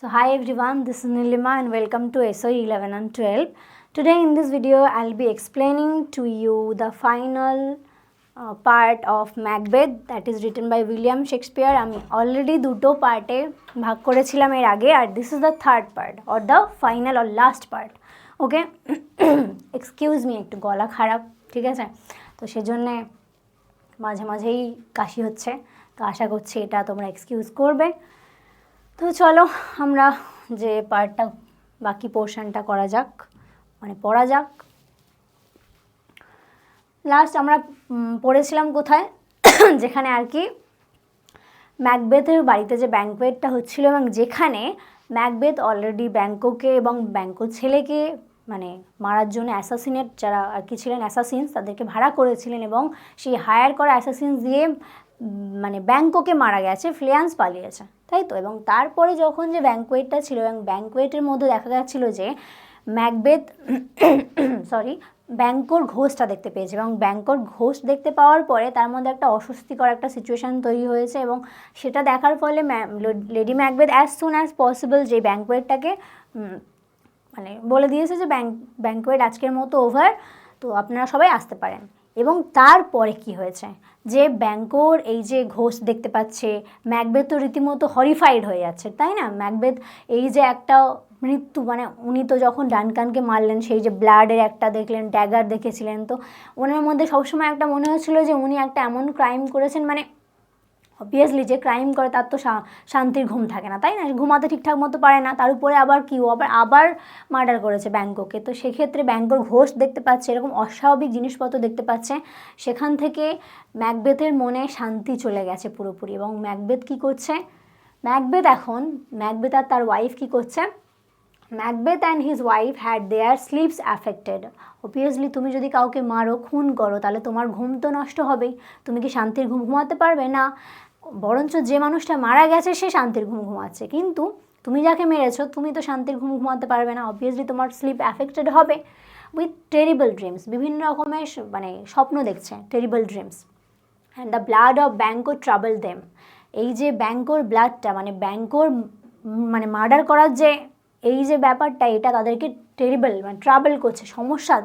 So hi everyone, this is Nilima and welcome to SOE 11 and 12. Today in this video I'll be explaining to you the final part of Macbeth that is written by William Shakespeare. আমি already দুটো পার্টে ভাগ করেছিলাম এর আগে, আর this is the third part or the final or last part. Okay, excuse me, একটু গলা খারাপ, ঠিক আছে? তো সেজন্য মাঝে মাঝেই কাশি হচ্ছে, তো আশা করছি এটা তোমরা এক্সকিউজ করবে। তো চলো আমরা যে পার্টটা বাকি পোর্শনটা করা যাক, মানে পড়া যাক। লাস্ট আমরা পড়েছিলাম কোথায়, যেখানে আর কি ম্যাকবেথের বাড়িতে যে ব্যাঙ্কোয়েটটা হচ্ছিল এবং যেখানে ম্যাকবেথ অলরেডি ব্যাঙ্কোকে এবং ব্যাঙ্কোর ছেলেকে মানে মারার জন্য অ্যাসাসিনেট যারা আর কি ছিলেন অ্যাসাসিনস তাদেরকে ভাড়া করেছিলেন এবং সেই হায়ার করা অ্যাসাসিনস দিয়ে মানে ব্যাঙ্কোকে মারা গেছে, ফ্লেয়ান্স পালিয়েছে, তাই তো? এবং তারপরে যখন যে ব্যাঙ্কোয়েটটা ছিল এবং ব্যাঙ্কোয়েটের মধ্যে দেখা যাচ্ছিলো যে ম্যাকবেথ ব্যাঙ্কোর ঘোষটা দেখতে পেয়েছে এবং ব্যাঙ্কোর ঘোষ দেখতে পাওয়ার পরে তার মধ্যে একটা অস্বস্তিকর একটা সিচুয়েশান তৈরি হয়েছে এবং সেটা দেখার ফলে lady Macbeth as soon as possible যে ব্যাঙ্কোয়েটটাকে মানে বলে দিয়েছে যে ব্যাঙ্কোয়েট আজকের মতো ওভার, তো আপনারা সবাই আসতে পারেন। এবং তারপরে কি হয়েছে, যে ব্যাঙ্কোর এই যে ঘোষ দেখতে পাচ্ছে, ম্যাকবেথ তো রীতিমতো হরিফাইড হয়ে যাচ্ছে, তাই না? ম্যাকবেথ এই যে একটা মৃত্যু, মানে উনি তো যখন ডানকানকে মারলেন সেই যে ব্লাডের একটা দেখলেন, ড্যাগার দেখেছিলেন, তো ওনার মধ্যে সবসময় একটা মনে হচ্ছিলো যে উনি একটা এমন ক্রাইম করেছেন, মানে অবভিয়াসলি যে ক্রাইম করে তার তো শান্তির ঘুম থাকে না, তাই না? ঘুমাতে ঠিকঠাক মতো পারে না, তার উপরে আবার কি আবার মার্ডার করেছে ব্যাঙ্কোকে। তো সেক্ষেত্রে ব্যাঙ্কোর ঘোষ দেখতে পাচ্ছে, এরকম অস্বাভাবিক জিনিসপত্র দেখতে পাচ্ছে, সেখান থেকে ম্যাকবেথের মনে শান্তি চলে গেছে পুরোপুরি। এবং ম্যাকবেথ কী করছে, ম্যাকবেথ আর তার ওয়াইফ কী করছে, Macbeth and his wife had their sleeps affected. Obviously তুমি যদি কাউকে মারো, খুন করো, তাহলে তোমার ঘুম তো নষ্ট হবেই, তুমি কি শান্তির ঘুম ঘুমাতে পারবে না? বরঞ্চ যে মানুষটা মারা গেছে সে শান্তির ঘুম ঘুমাচ্ছে, কিন্তু তুমি যাকে মেরেছো তুমি তো শান্তির ঘুম ঘুমাতে পারবে না, অবভিয়াসলি তোমার স্লিপ অ্যাফেক্টেড হবে উইথ টেরিবল ড্রিমস, বিভিন্ন রকমের মানে স্বপ্ন দেখছে, terrible dreams. And the blood of ব্যাঙ্কো trouble them. এই যে ব্যাঙ্কোর ব্লাডটা, মানে ব্যাঙ্কোর মানে মার্ডার করার যে এই যে ব্যাপারটা, এটা তাদেরকে টেরিবল মানে ট্রাবল করছে, সমস্যা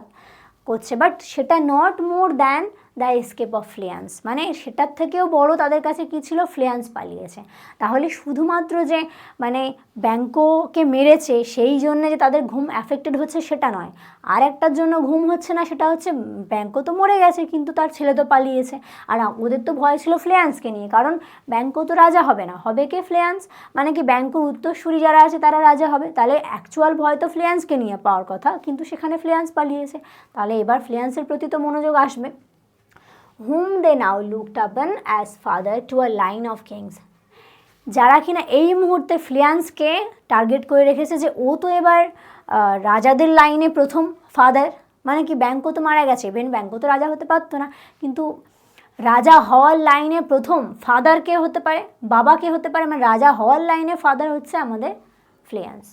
করছে, বাট সেটা not more than the escape of Fleance, মানে সেটার থেকেও বড় তাদের কাছে কী ছিল, ফ্লেয়ান্স পালিয়েছে। তাহলে শুধুমাত্র যে মানে ব্যাঙ্কোকে মেরেছে সেই জন্য যে তাদের ঘুম অ্যাফেক্টেড হচ্ছে সেটা নয়, আর একটার জন্য ঘুম হচ্ছে না, সেটা হচ্ছে ব্যাঙ্কো তো মরে গেছে কিন্তু তার ছেলে তো পালিয়েছে, আর ওদের তো ভয় ছিল ফ্লেয়ান্সকে নিয়ে, কারণ ব্যাঙ্কো তো রাজা হবে না, হবে কে, ফ্লেয়ান্স, মানে কি ব্যাঙ্কোর উত্তরসূরি যারা আছে তারা রাজা হবে, তাহলে অ্যাকচুয়াল ভয় তো ফ্লেয়ান্সকে নিয়ে পাওয়ার কথা, কিন্তু সেখানে ফ্লেয়ান্স পালিয়েছে, তাহলে এবার ফ্লেয়ান্সের প্রতি তো মনোযোগ আসবে। whom they now looked upon as father to a line of kings, যারা কিনা এই মুহূর্তে ফ্লেয়ান্সকে টার্গেট করে রেখেছে যে ও তো এবার রাজাদের লাইনে প্রথম ফাদার, মানে কি ব্যাঙ্কো তো মারা গেছে, ইভেন ব্যাঙ্কো তো রাজা হতে পারতো না, কিন্তু রাজা হওয়ার লাইনে প্রথম ফাদার কে হতে পারে, বাবা কে হতে পারে, মানে রাজা হওয়ার লাইনে ফাদার হচ্ছে আমাদের ফ্লেয়ান্স।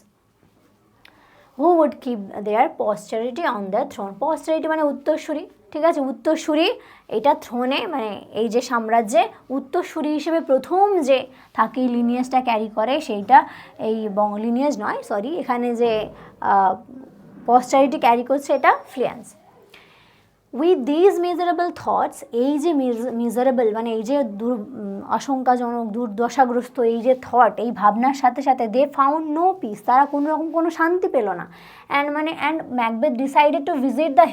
who would keep their posterity on the throne, posterity মানে উত্তরসূরি, ঠিক আছে? উত্তরসূরি, এটা থ্রোনে মানে এই যে সাম্রাজ্যে উত্তরসূরি হিসেবে প্রথম যে থাকে লিনিয়েজটা ক্যারি করে, সেইটা এই লিনিয়েজ নয়, সরি, এখানে যে পস্টারিটি ক্যারি করছে এটা ফ্লেয়ান্স। উইথ দিজ মিজারেবল থটস, এই যে মিজারেবল মানে এই যে আশঙ্কাজনক দুর্দশাগ্রস্ত এই যে থট, এই ভাবনার সাথে সাথে দে ফাউন্ড নো পিস, তারা কোনো শান্তি পেল না। And Macbeth decided to visit the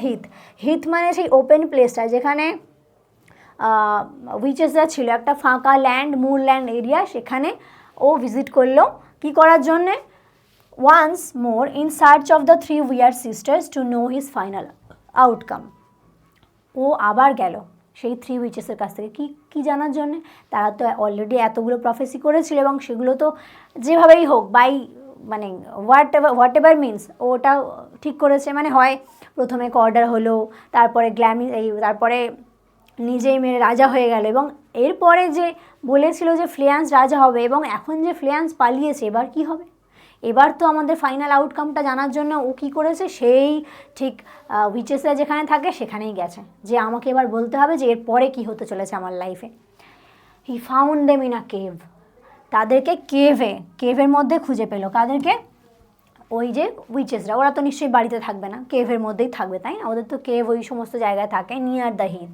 Heath মানে সেই ওপেন প্লেসটা যেখানে উইচেসরা ছিল, একটা ফাঁকা ল্যান্ড, মুরল্যান্ড এরিয়া, সেখানে ও ভিজিট করলো কি করার জন্যে, once more in search of the three weird sisters to know his final outcome. ও আবার গেল সেই থ্রি উইচেসের কাছ থেকে কি জানার জন্যে, তারা তো অলরেডি এতগুলো প্রফেসি করেছিল এবং সেগুলো তো যেভাবেই হোক বাই মানে হোয়াট এভার মিনস ওটা ঠিক করেছে, মানে হয় প্রথমে কর্ডার হলো, তারপরে তারপরে নিজেই মেরে রাজা হয়ে গেল, এবং এরপরে যে বলেছিল যে ফ্লেয়ান্স রাজা হবে, এবং এখন যে ফ্লেয়ান্স পালিয়েছে এবার কি হবে, এবার তো আমাদের ফাইনাল আউটকামটা জানার জন্য ও কী করেছে, সেই ঠিক উইচেসরা যেখানে থাকে সেখানেই গেছে, যে আমাকে এবার বলতে হবে যে এরপরে কী হতে চলেছে আমার লাইফে। He found them in a cave, তাদেরকে কেভের মধ্যে খুঁজে পেল। কাদেরকে? ওই যে উইচেসরা, ওরা তো নিশ্চয়ই বাড়িতে থাকবে না, কেভের মধ্যেই থাকবে, তাই না? ওদের তো কেভ ওই সমস্ত জায়গায় থাকে, near the heath,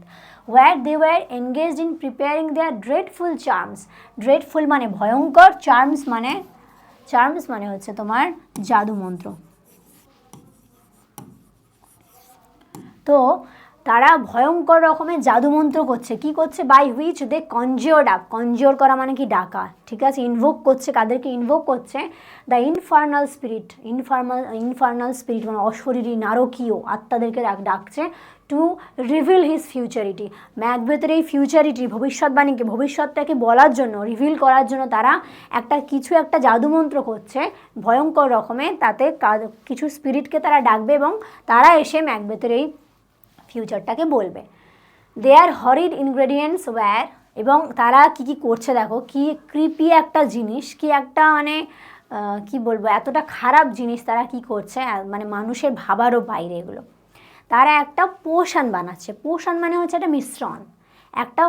were they were engaged in preparing their dreadful charms. Dreadful মানে ভয়ঙ্কর, চার্মস মানে হচ্ছে তোমার জাদুমন্ত্র। তো তারা ভয়ঙ্কর রকমের জাদুমন্ত্র করছে। কি করছে? By which they conjured up. Conjure করা মানে কি? ডাকা, ঠিক আছে? ইনভোক করছে। কাদেরকে ইনভোক করছে? The infernal spirit. Infernal spirit মানে অশরীরী নারকীয় আত্মাদেরকে ডাকছে টু রিভিল হিজ ফিউচারিটি। ম্যাকবেথের এই ফিউচারিটি, ভবিষ্যৎবাণীকে, ভবিষ্যৎটাকে বলার জন্য, রিভিল করার জন্য তারা একটা জাদুমন্ত্র করছে ভয়ঙ্কর রকমের। তাতে কিছু স্পিরিটকে তারা ডাকবে এবং তারা এসে ম্যাকবেথের এই ফিউচারটাকে বলবে। দেয়ার হরিড ইনগ্রেডিয়েন্টস ওয়্যার, এবং তারা কি করছে দেখো, কি ক্রিপি একটা জিনিস, কি একটা মানে কি বলবো, এতটা খারাপ জিনিস তারা কি করছে, মানে মানুষের ভাবারও বাইরে এগুলো। তারা একটা পোশন বানাচ্ছে। পোশন মানে হচ্ছে একটা মিশ্রণ, একটা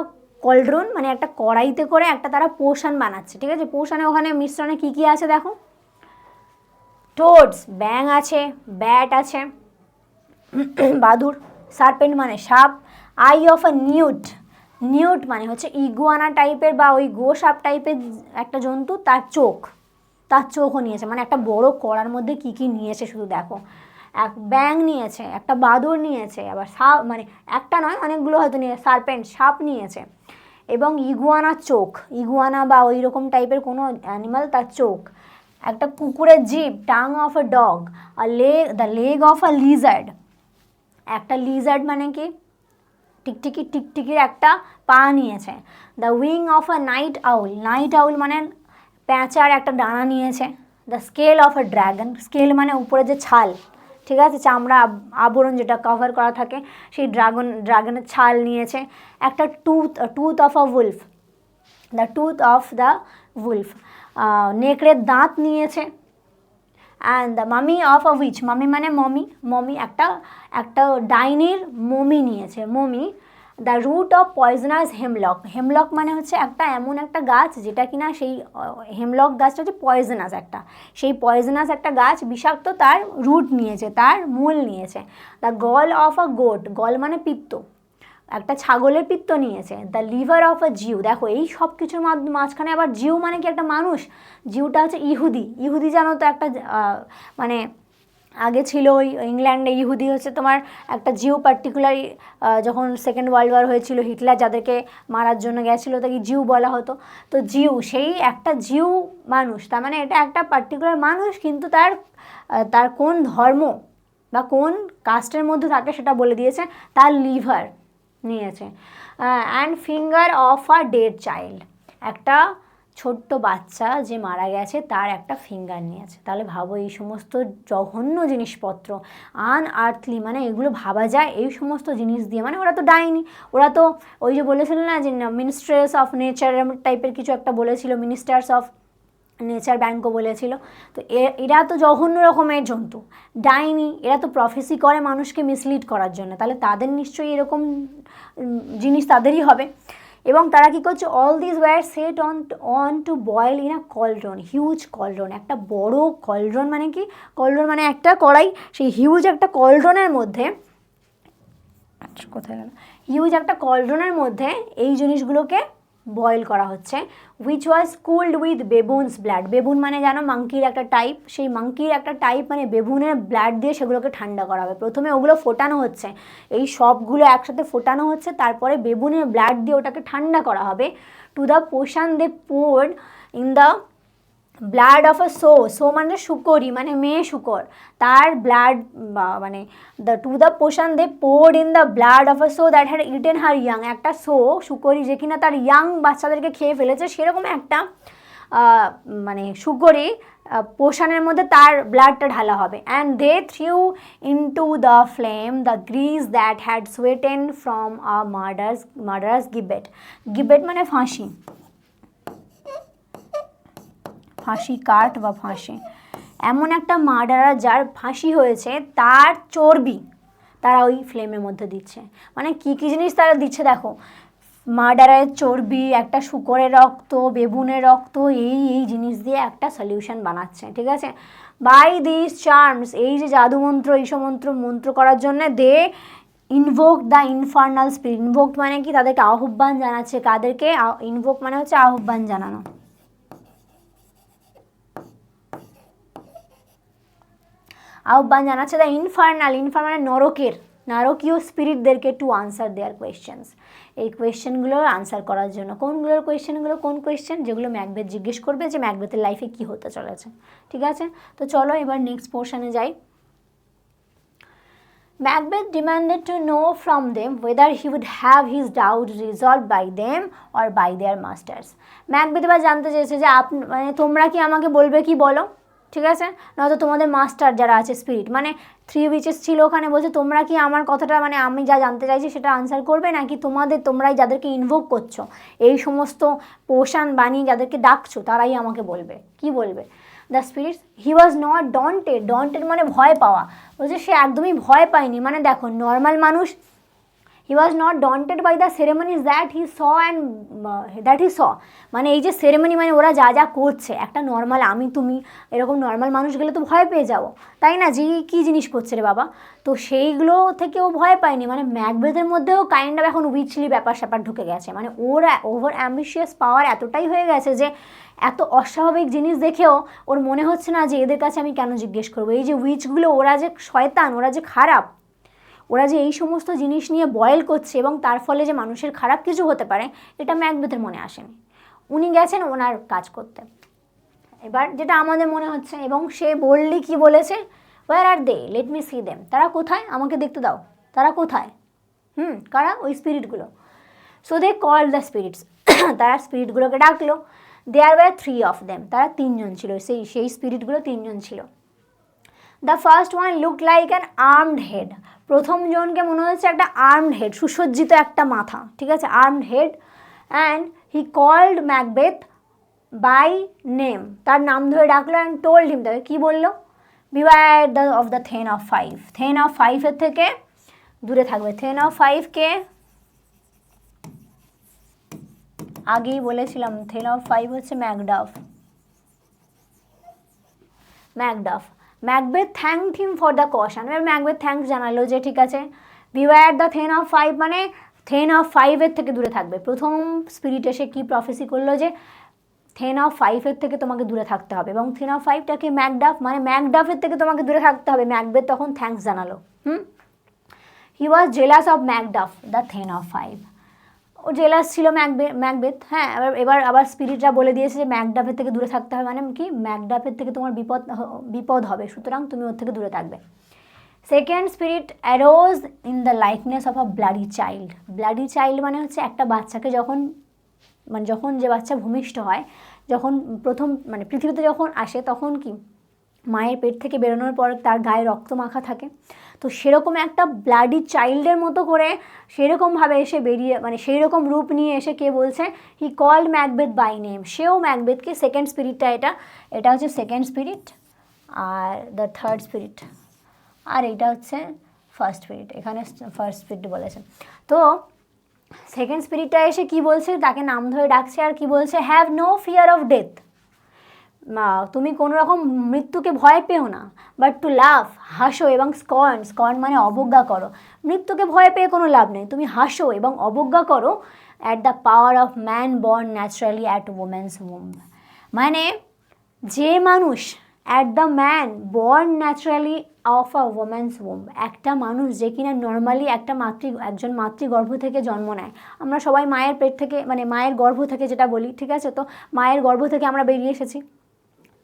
কলড্রন মানে একটা কড়াইতে করে একটা তারা পোশন বানাচ্ছে, ঠিক আছে? পোশনে ওখানে মিশ্রণে কি আছে দেখো, টোডস ব্যাং আছে, ব্যাট আছে, বাদুড়, সার্পেন্ট মানে সাপ, আই অফ আ নিউট মানে হচ্ছে ইগুয়ানা টাইপের বা ওই গো সাপ টাইপের একটা জন্তু, তার চোখও নিয়েছে। মানে একটা বড় কড়ার মধ্যে কি নিয়েছে শুধু দেখো, এক ব্যাং নিয়েছে, একটা বাদুড় নিয়েছে, আবার সাপ মানে একটা নয় অনেকগুলো হয়তো নিয়ে, সার্পেন্ট সাপ নিয়েছে, এবং ইগুয়ানা বা ওই রকম টাইপের কোনো অ্যানিমাল, তার চোখ, একটা কুকুরের জিভ, tongue of a dog, the leg of a lizard. একটা লিজার্ড মানে কি? টিকটিকির একটা পা নিয়েছে। The wing of a night owl মানে প্যাঁচার একটা ডানা নিয়েছে। The scale of a dragon, scale মানে উপরে যে ছাল, ঠিক আছে, চামড়া আবরণ যেটা কভার করা থাকে, সেই ড্রাগনের ছাল নিয়েছে। একটা tooth of a wolf, the tooth of the wolf, নেকড়ের দাঁত নিয়েছে। And the mummy of a witch, mummy মানে মমি একটা ডাইনির মমি নিয়েছে, the root of poisonous hemlock মানে হচ্ছে এমন একটা গাছ যেটা কিনা, সেই হেমলক গাছটা হচ্ছে পয়জনাস সেই পয়জনাস একটা গাছ, বিষাক্ত, তার রুট নিয়েছে, তার মূল নিয়েছে। The gall of a goat, gall মানে পিত্ত, একটা ছাগলের পিত্ত নিয়েছে। The liver of a Jew, দেখো এই সব কিছুর মাঝখানে আবার জিউ মানে কি? একটা মানুষ। জিউটা হচ্ছে ইহুদি জানো তো, একটা মানে আগে ছিল ওই ইংল্যান্ডে ইহুদি হচ্ছে তোমার একটা জিউ, পার্টিকুলার যখন সেকেন্ড ওয়ার্ল্ড ওয়ার হয়েছিল, হিটলার যাদেরকে মারার জন্য গেছিলো তাকে জিউ বলা হতো। তো জিউ, সেই একটা জিউ মানুষ, তার মানে এটা একটা পার্টিকুলার মানুষ, কিন্তু তার কোন ধর্ম বা কোন কাস্টের মধ্যে থাকে সেটা বলে দিয়েছে। তার লিভার নিয়েছে। And finger of a dead child, একটা ছোট্ট বাচ্চা যে মারা গেছে তার একটা ফিঙ্গার নিয়েছে। তাহলে ভাবো এই সমস্ত জঘন্য জিনিসপত্র, আনআর্থলি মানে এগুলো ভাবা যায় এই সমস্ত জিনিস দিয়ে, মানে ওরা তো ডাইনি, ওরা তো ওই যে বলেছিল না যে মিনিস্ট্রেস অফ নেচার টাইপের কিছু একটা বলেছিল, মিনিস্টার্স অফ নেচার ব্যাঙ্কও বলেছিল। তো এরা তো জঘন্য রকমের জন্তু, ডাইনি, এরা তো প্রফেসি করে মানুষকে মিসলিড করার জন্য, তাহলে তাদের নিশ্চয়ই এরকম জিনিস তাদেরই হবে। এবং তারা কী করছে? All this were set on to boil in a cauldron, huge cauldron, একটা বড় কলড্রন মানে কি? কলড্রন মানে একটা কড়াই, সেই হিউজ একটা কলড্রনের মধ্যে, কোথায় গেল, হিউজ একটা কলড্রনের মধ্যে এই জিনিসগুলোকে বয়েল করা হচ্ছে। Which was cooled with baboon's blood, baboon মানে জানো মাংকির একটা টাইপ, সেই মাংকির একটা টাইপ মানে বেবুনের ব্লাড দিয়ে সেগুলোকে ঠান্ডা করা হবে। প্রথমে ওগুলো ফোটানো হচ্ছে, এই সবগুলো একসাথে ফোটানো হচ্ছে, তারপরে বেবুনের ব্লাড দিয়ে ওটাকে ঠান্ডা করা হবে। To the potion they poured in the blood of a sow মানে শুকরি, মানে মেয়ে শুকর, তার ব্লাড মানে to the potion they poured in the blood of a sow that had eaten her young, একটা শুকরি যে কিনা তার ইয়াং বাচ্চাদেরকে খেয়ে ফেলেছে, সেরকম একটা মানে শুকরি পোশনের মধ্যে তার ব্লাডটা ঢালা হবে। And they threw into the flame the grease that had sweaten from a murderous gibbet মানে ফাঁসি, কাঠ বা ফাঁসি, এমন একটা মার্ডারার যার ফাঁসি হয়েছে তার চর্বি তারা ওই ফ্লেমের মধ্যে দিচ্ছে। মানে কী কী জিনিস তারা দিচ্ছে দেখো, মার্ডারের চর্বি, একটা শূকরের রক্ত, বেবুনের রক্ত, এই জিনিস দিয়ে একটা সলিউশন বানাচ্ছে, ঠিক আছে। বাই দিস চার্মস, এই যে জাদুমন্ত্র, মন্ত্র করার জন্য they invoke the infernal spirit. Invoke মানে কি, তাদেরকে আহ্বান জানাচ্ছে। কাদেরকে? ইনভোক মানে হচ্ছে আহ্বান জানানো। আহ্বান জানাচ্ছে দ্য ইনফার্নাল মানে নারকীয় স্পিরিটদেরকে টু আনসার দেয়ার কোয়েশ্চেন্স, এই কোয়েশ্চেনগুলোর আনসার করার জন্য। কোন কোয়েশ্চেন? যেগুলো ম্যাকবেথ জিজ্ঞেস করবে যে ম্যাকবেথের লাইফে কী হতে চলেছে, ঠিক আছে। তো চলো এবার নেক্সট পোর্শনে যাই। Macbeth demanded to know from them whether he would have his doubt resolved by them or by their masters. Macbeth এবার জানতে চেয়েছে যে মানে তোমরা কি আমাকে বলবে কি বলো, ঠিক আছে, নয়তো তোমাদের মাস্টার যারা আছে স্পিরিট, মানে 3 উইচেস ছিল ওখানে, বলছে তোমরা কি আমার কথাটা, মানে আমি যা জানতে চাইছি সেটা আনসার করবে, নাকি তোমরাই যাদেরকে ইনভোক করছো, এই সমস্ত পোষণ বানিয়ে যাদেরকে ডাকছো, তারাই আমাকে বলবে, কি বলবে। The spirits, he was not daunted মানে ভয় পাওয়া, বলছে সে একদমই ভয় পায়নি। মানে দেখো নর্মাল মানুষ, he was not daunted by the ceremonies that he saw, মানে এই যে সেরেমনি, মানে ওরা যা যা করছে, একটা নর্মাল আমি তুমি এরকম নর্মাল মানুষ গেলে তো ভয় পেয়ে যাবো, তাই না, যে কী জিনিস করছে রে বাবা, তো সেইগুলো থেকেও ভয় পায়নি। মানে ম্যাকবেথের মধ্যেও কাইন্ড অফ এখন উইচলি ব্যাপার স্যাপার ঢুকে গেছে, মানে ওর ওভার অ্যাম্বিশিয়াস পাওয়ার এতটাই হয়ে গেছে যে এত অস্বাভাবিক জিনিস দেখেও ওর মনে হচ্ছে না যে এদের কাছে আমি কেন জিজ্ঞেস করবো। এই যে উইচগুলো, ওরা যে শয়তান, ওরা যে খারাপ, ওরা যে এই সমস্ত জিনিস নিয়ে বয়েল করছে এবং তার ফলে যে মানুষের খারাপ কিছু হতে পারে, এটা ম্যাকবেথের মনে আসেনি। উনি গেছেন ওনার কাজ করতে। এবার যেটা আমাদের মনে হচ্ছে, এবং সে বললি কি বলেছে, where are they, let me see them, তারা কোথায়, আমাকে দেখতে দাও, তারা কোথায়, কারা, ওই স্পিরিটগুলো। So they call the spirits, তারা স্পিরিটগুলোকে ডাকলো। দেয়ার ওয়ার 3 অফ দেম, তারা 3 জন ছিল, সেই স্পিরিটগুলো 3 জন ছিল। The first one looked like an armed head, প্রথম জনকে মনে হচ্ছে একটা আর্মড হেড, সুসজ্জিত একটা মাথা, ঠিক আছে, armed head. And he called Macbeth by name, তার নাম ধরে ডাকলো। অ্যান্ড টোল্ড হিম, তাকে কী বললো, beware of the thane of 5, thane of 5-এর থেকে দূরে থাকবে। থেন অফ 5-কে আগেই বলেছিলাম, থেন অফ 5 হচ্ছে Macduff. Macbeth thanked him for the caution, এবার ম্যাকবেথ থ্যাঙ্কস জানালো যে ঠিক আছে, বিওয়্যার দ্য থেন অফ 5 মানে থেন অফ 5-এর থেকে দূরে থাকবে। প্রথম স্পিরিট এসে কী প্রফেসি করলো যে থেন অফ 5-এর থেকে তোমাকে দূরে থাকতে হবে, এবং থেন অফ 5টাকে ম্যাকডাফ, মানে ম্যাকডাফের থেকে তোমাকে দূরে থাকতে হবে। ম্যাকবেথ তখন থ্যাঙ্কস জানালো। He was jealous of Macduff the thane of 5, ও জেলাস ছিল ম্যাকবেথ। হ্যাঁ, এবার আবার স্পিরিটরা বলে দিয়েছে যে ম্যাকডাফের থেকে দূরে থাকতে হবে, মানে কি, ম্যাকডাফের থেকে তোমার বিপদ হবে, সুতরাং তুমি ওর থেকে দূরে থাকবে। Second spirit arose in the likeness of a bloody child. Bloody child মানে হচ্ছে একটা বাচ্চাকে যখন যে বাচ্চা ভূমিষ্ঠ হয়, যখন প্রথম মানে পৃথিবীতে যখন আসে, তখন কি মায়ের পেট থেকে বেরোনোর পর তার গায়ে রক্ত মাখা থাকে, তো সেরকম একটা ব্লাডি চাইল্ডের মতো করে সেরকমভাবে এসে বেরিয়ে, মানে সেই রকম রূপ নিয়ে এসে কে বলছে, he called Macbeth by name, সেও ম্যাকবেথকে, সেকেন্ড স্পিরিটটা এটা হচ্ছে সেকেন্ড স্পিরিট, আর দ্য থার্ড স্পিরিট, আর এইটা হচ্ছে ফার্স্ট স্পিরিট, এখানে ফার্স্ট স্পিরিট বলেছে। তো সেকেন্ড স্পিরিটটা এসে কি বলছে, তাকে নাম ধরে ডাকছে, আর কি বলছে, have no fear of death, তুমি কোনো রকম মৃত্যুকে ভয় পেও না, বাট টু লাভ, হাসো, এবং স্কর্ন মানে অবজ্ঞা করো। মৃত্যুকে ভয় পেয়ে কোনো লাভ নেই, তুমি হাসো এবং অবজ্ঞা করো at the power of man born naturally at woman's womb, মানে যে মানুষ at the man born naturally of a woman's womb, একটা মানুষ যে কিনা নর্মালি একজন মাতৃগর্ভ থেকে জন্ম নেয়। আমরা সবাই মায়ের পেট থেকে, মানে মায়ের গর্ভ থেকে যেটা বলি, ঠিক আছে, তো মায়ের গর্ভ থেকে আমরা বেরিয়ে এসেছি।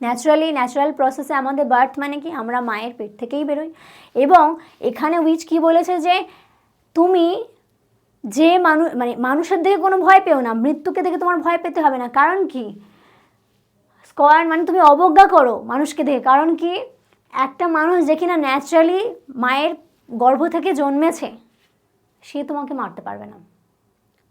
ন্যাচারাল প্রসেসে আমাদের বার্থ মানে কি, আমরা মায়ের পেট থেকেই বেরোই। এবং এখানে উইচ কি বলেছে যে তুমি যে মানুষের দেখে কোনো ভয় পেও না, মৃত্যুকে দেখে তোমার ভয় পেতে হবে না। কারণ কি, স্কয়ার মানে তুমি অবজ্ঞা করো মানুষকে দেখে, কারণ কি, একটা মানুষ যে কিনা ন্যাচারালি মায়ের গর্ভ থেকে জন্মেছে, সে তোমাকে মারতে পারবে না।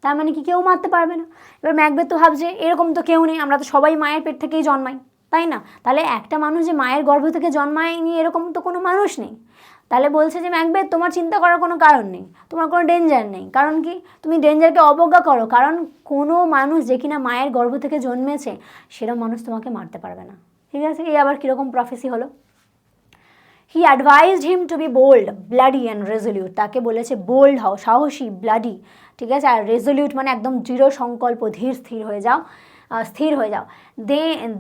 তার মানে কি, কেউ মারতে পারবে না। এবার ম্যাকবেথ তো ভাবছে এরকম তো কেউ নেই, আমরা তো সবাই মায়ের পেট থেকেই জন্মাই, তাই না? তাহলে একটা মানুষ যে মায়ের গর্ভ থেকে জন্মায়নি এরকম তো কোনো মানুষ নেই। তাহলে বলছে যে ম্যাকবেথ তোমার চিন্তা করার কোনো কারণ নেই, তোমার কোনো ডেঞ্জার নেই। কারণ কি? তুমি ডেঞ্জারকে অবজ্ঞা করো, কারণ কোনো মানুষ যে কিনা মায়ের গর্ভ থেকে জন্মেছে সেরকম মানুষ তোমাকে মারতে পারবে না। ঠিক আছে, এই আবার কীরকম প্রফেসি হলো? He advised him to be bold, bloody and resolute. তাকে বলেছে বোল্ড হও, সাহসী, ব্লাডি, ঠিক আছে, আর রেজলিউট মানে একদম দৃঢ় সংকল্প, ধীর স্থির হয়ে যাও, স্থির হয়ে যাও।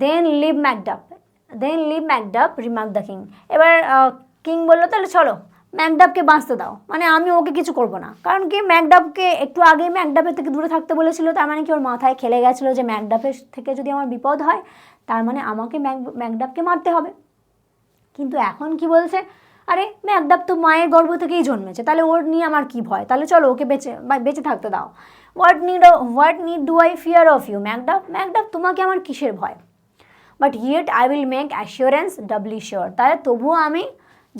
Then live Macduff, remark the king. এবার কিং বললো তাহলে চলো ম্যাকডাফকে বাঁচতে দাও, মানে আমি ওকে কিছু করব না। কারণ কি, ম্যাকডাফকে একটু আগে ম্যাকডাফের থেকে দূরে থাকতে বলেছিল, তার মানে কি ওর মাথায় খেলে গেছিলো যে ম্যাকডাফের থেকে যদি আমার বিপদ হয় তার মানে আমাকে ম্যাকডাফকে মারতে হবে। কিন্তু এখন কি বলছে, আরে ম্যাকডাফ তো মায়ের গর্ভ থেকেই জন্মেছে, তাহলে ওর নিয়ে আমার কি ভয়, তাহলে চলো ওকে বেঁচে থাকতে দাও। What need do I fear of you Macduff, তোমাকে আমার কিসের ভয়? But yet I will make assurance doubly sure. তাহলে তবুও আমি,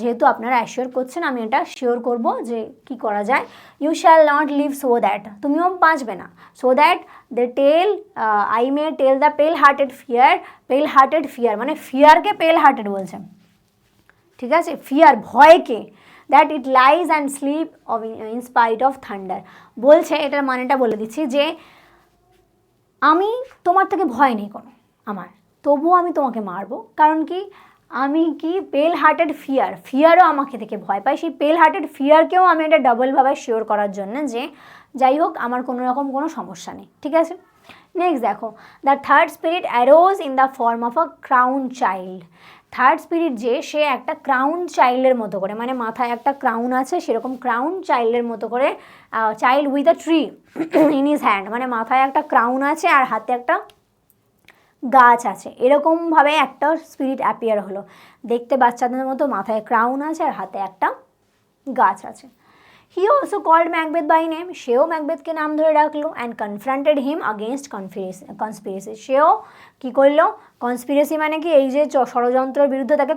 যেহেতু আপনারা অ্যাসিওর করছেন, আমি এটা শিওর করব যে কি করা যায়। You shall not live so that, তুমিও বাঁচবে না। So that I may tell the pale hearted fear, মানে ফিয়ারকে পেল হার্টেড বলছে, ঠিক আছে, ফিয়ার ভয়কে, that it lies and sleep of in spite of thunder. বলছে, এটার মানেটা বলে দিচ্ছি যে আমি তোমার থেকে ভয় নেই কোনো আমার, তবুও আমি তোমাকে মারবো। কারণ কি, আমি কি পেল হার্টেড ফিয়ারও আমাকে থেকে ভয় পাই। সেই পেল হার্টেড ফিয়ারকেও আমি এটা ডবলভাবে শিওর করার জন্য যে যাই হোক আমার কোনো রকম কোনো সমস্যা নেই। ঠিক আছে, নেক্সট দেখো, the third spirit arose in the form of a crown child. Third spirit যে, সে একটা ক্রাউন চাইল্ডের মতো করে, মানে মাথায় একটা ক্রাউন আছে সেরকম ক্রাউন চাইল্ডের মতো করে, child with a tree in his hand, মানে মাথায় একটা ক্রাউন আছে আর হাতে একটা গাছ আছে, এরকমভাবে একটা স্পিরিট অ্যাপিয়ার হলো। দেখতে বাচ্চাদের মতো, মাথায় ক্রাউন আছে আর হাতে একটা গাছ আছে। He also called Macbeth by name, সেও ম্যাকবেথকে নাম ধরে ডাকলো। And confronted him against conspiracy, সেও কী করলো, কনস্পিরেসি মানে কি, এই যে ষড়যন্ত্রের বিরুদ্ধে তাকে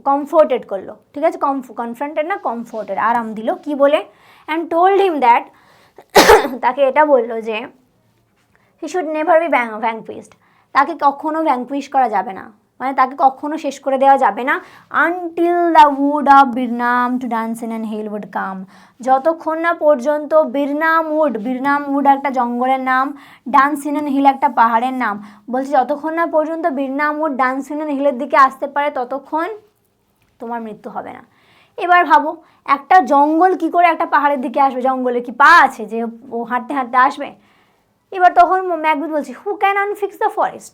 কমফোর্টেড করলো। ঠিক আছে, কনফ্রন্টেড না কমফোর্টেড, আরাম দিল। কি বলে? অ্যান্ড টোল্ড হিম দ্যাট, তাকে এটা বললো যে হি শুড নেভার বি ভ্যাঙ্কুইশড, তাকে কখনো ভ্যাঙ্কুইশ করা যাবে না, মানে তাকে কখনো শেষ করে দেওয়া যাবে না। Until the wood of Birnam to Dunsinane hill would come, যতক্ষণ না পর্যন্ত বিরনাম উড একটা জঙ্গলের নাম, ডান্স ইন অ্যান হিল একটা পাহাড়ের নাম। বলছি যতক্ষণ না পর্যন্ত বিরনাম উড ডান্স ইন অ্যান হিলের দিকে আসতে পারে ততক্ষণ তোমার মৃত্যু হবে না। এবার ভাবো, একটা জঙ্গল কি করে একটা পাহাড়ের দিকে আসবে? জঙ্গলে কি পা আছে যে ও হাঁটতে হাঁটতে আসবে? এবার তখন ম্যাকবেথ বলছি, হু ক্যান আনফিক্স দ্য ফরেস্ট,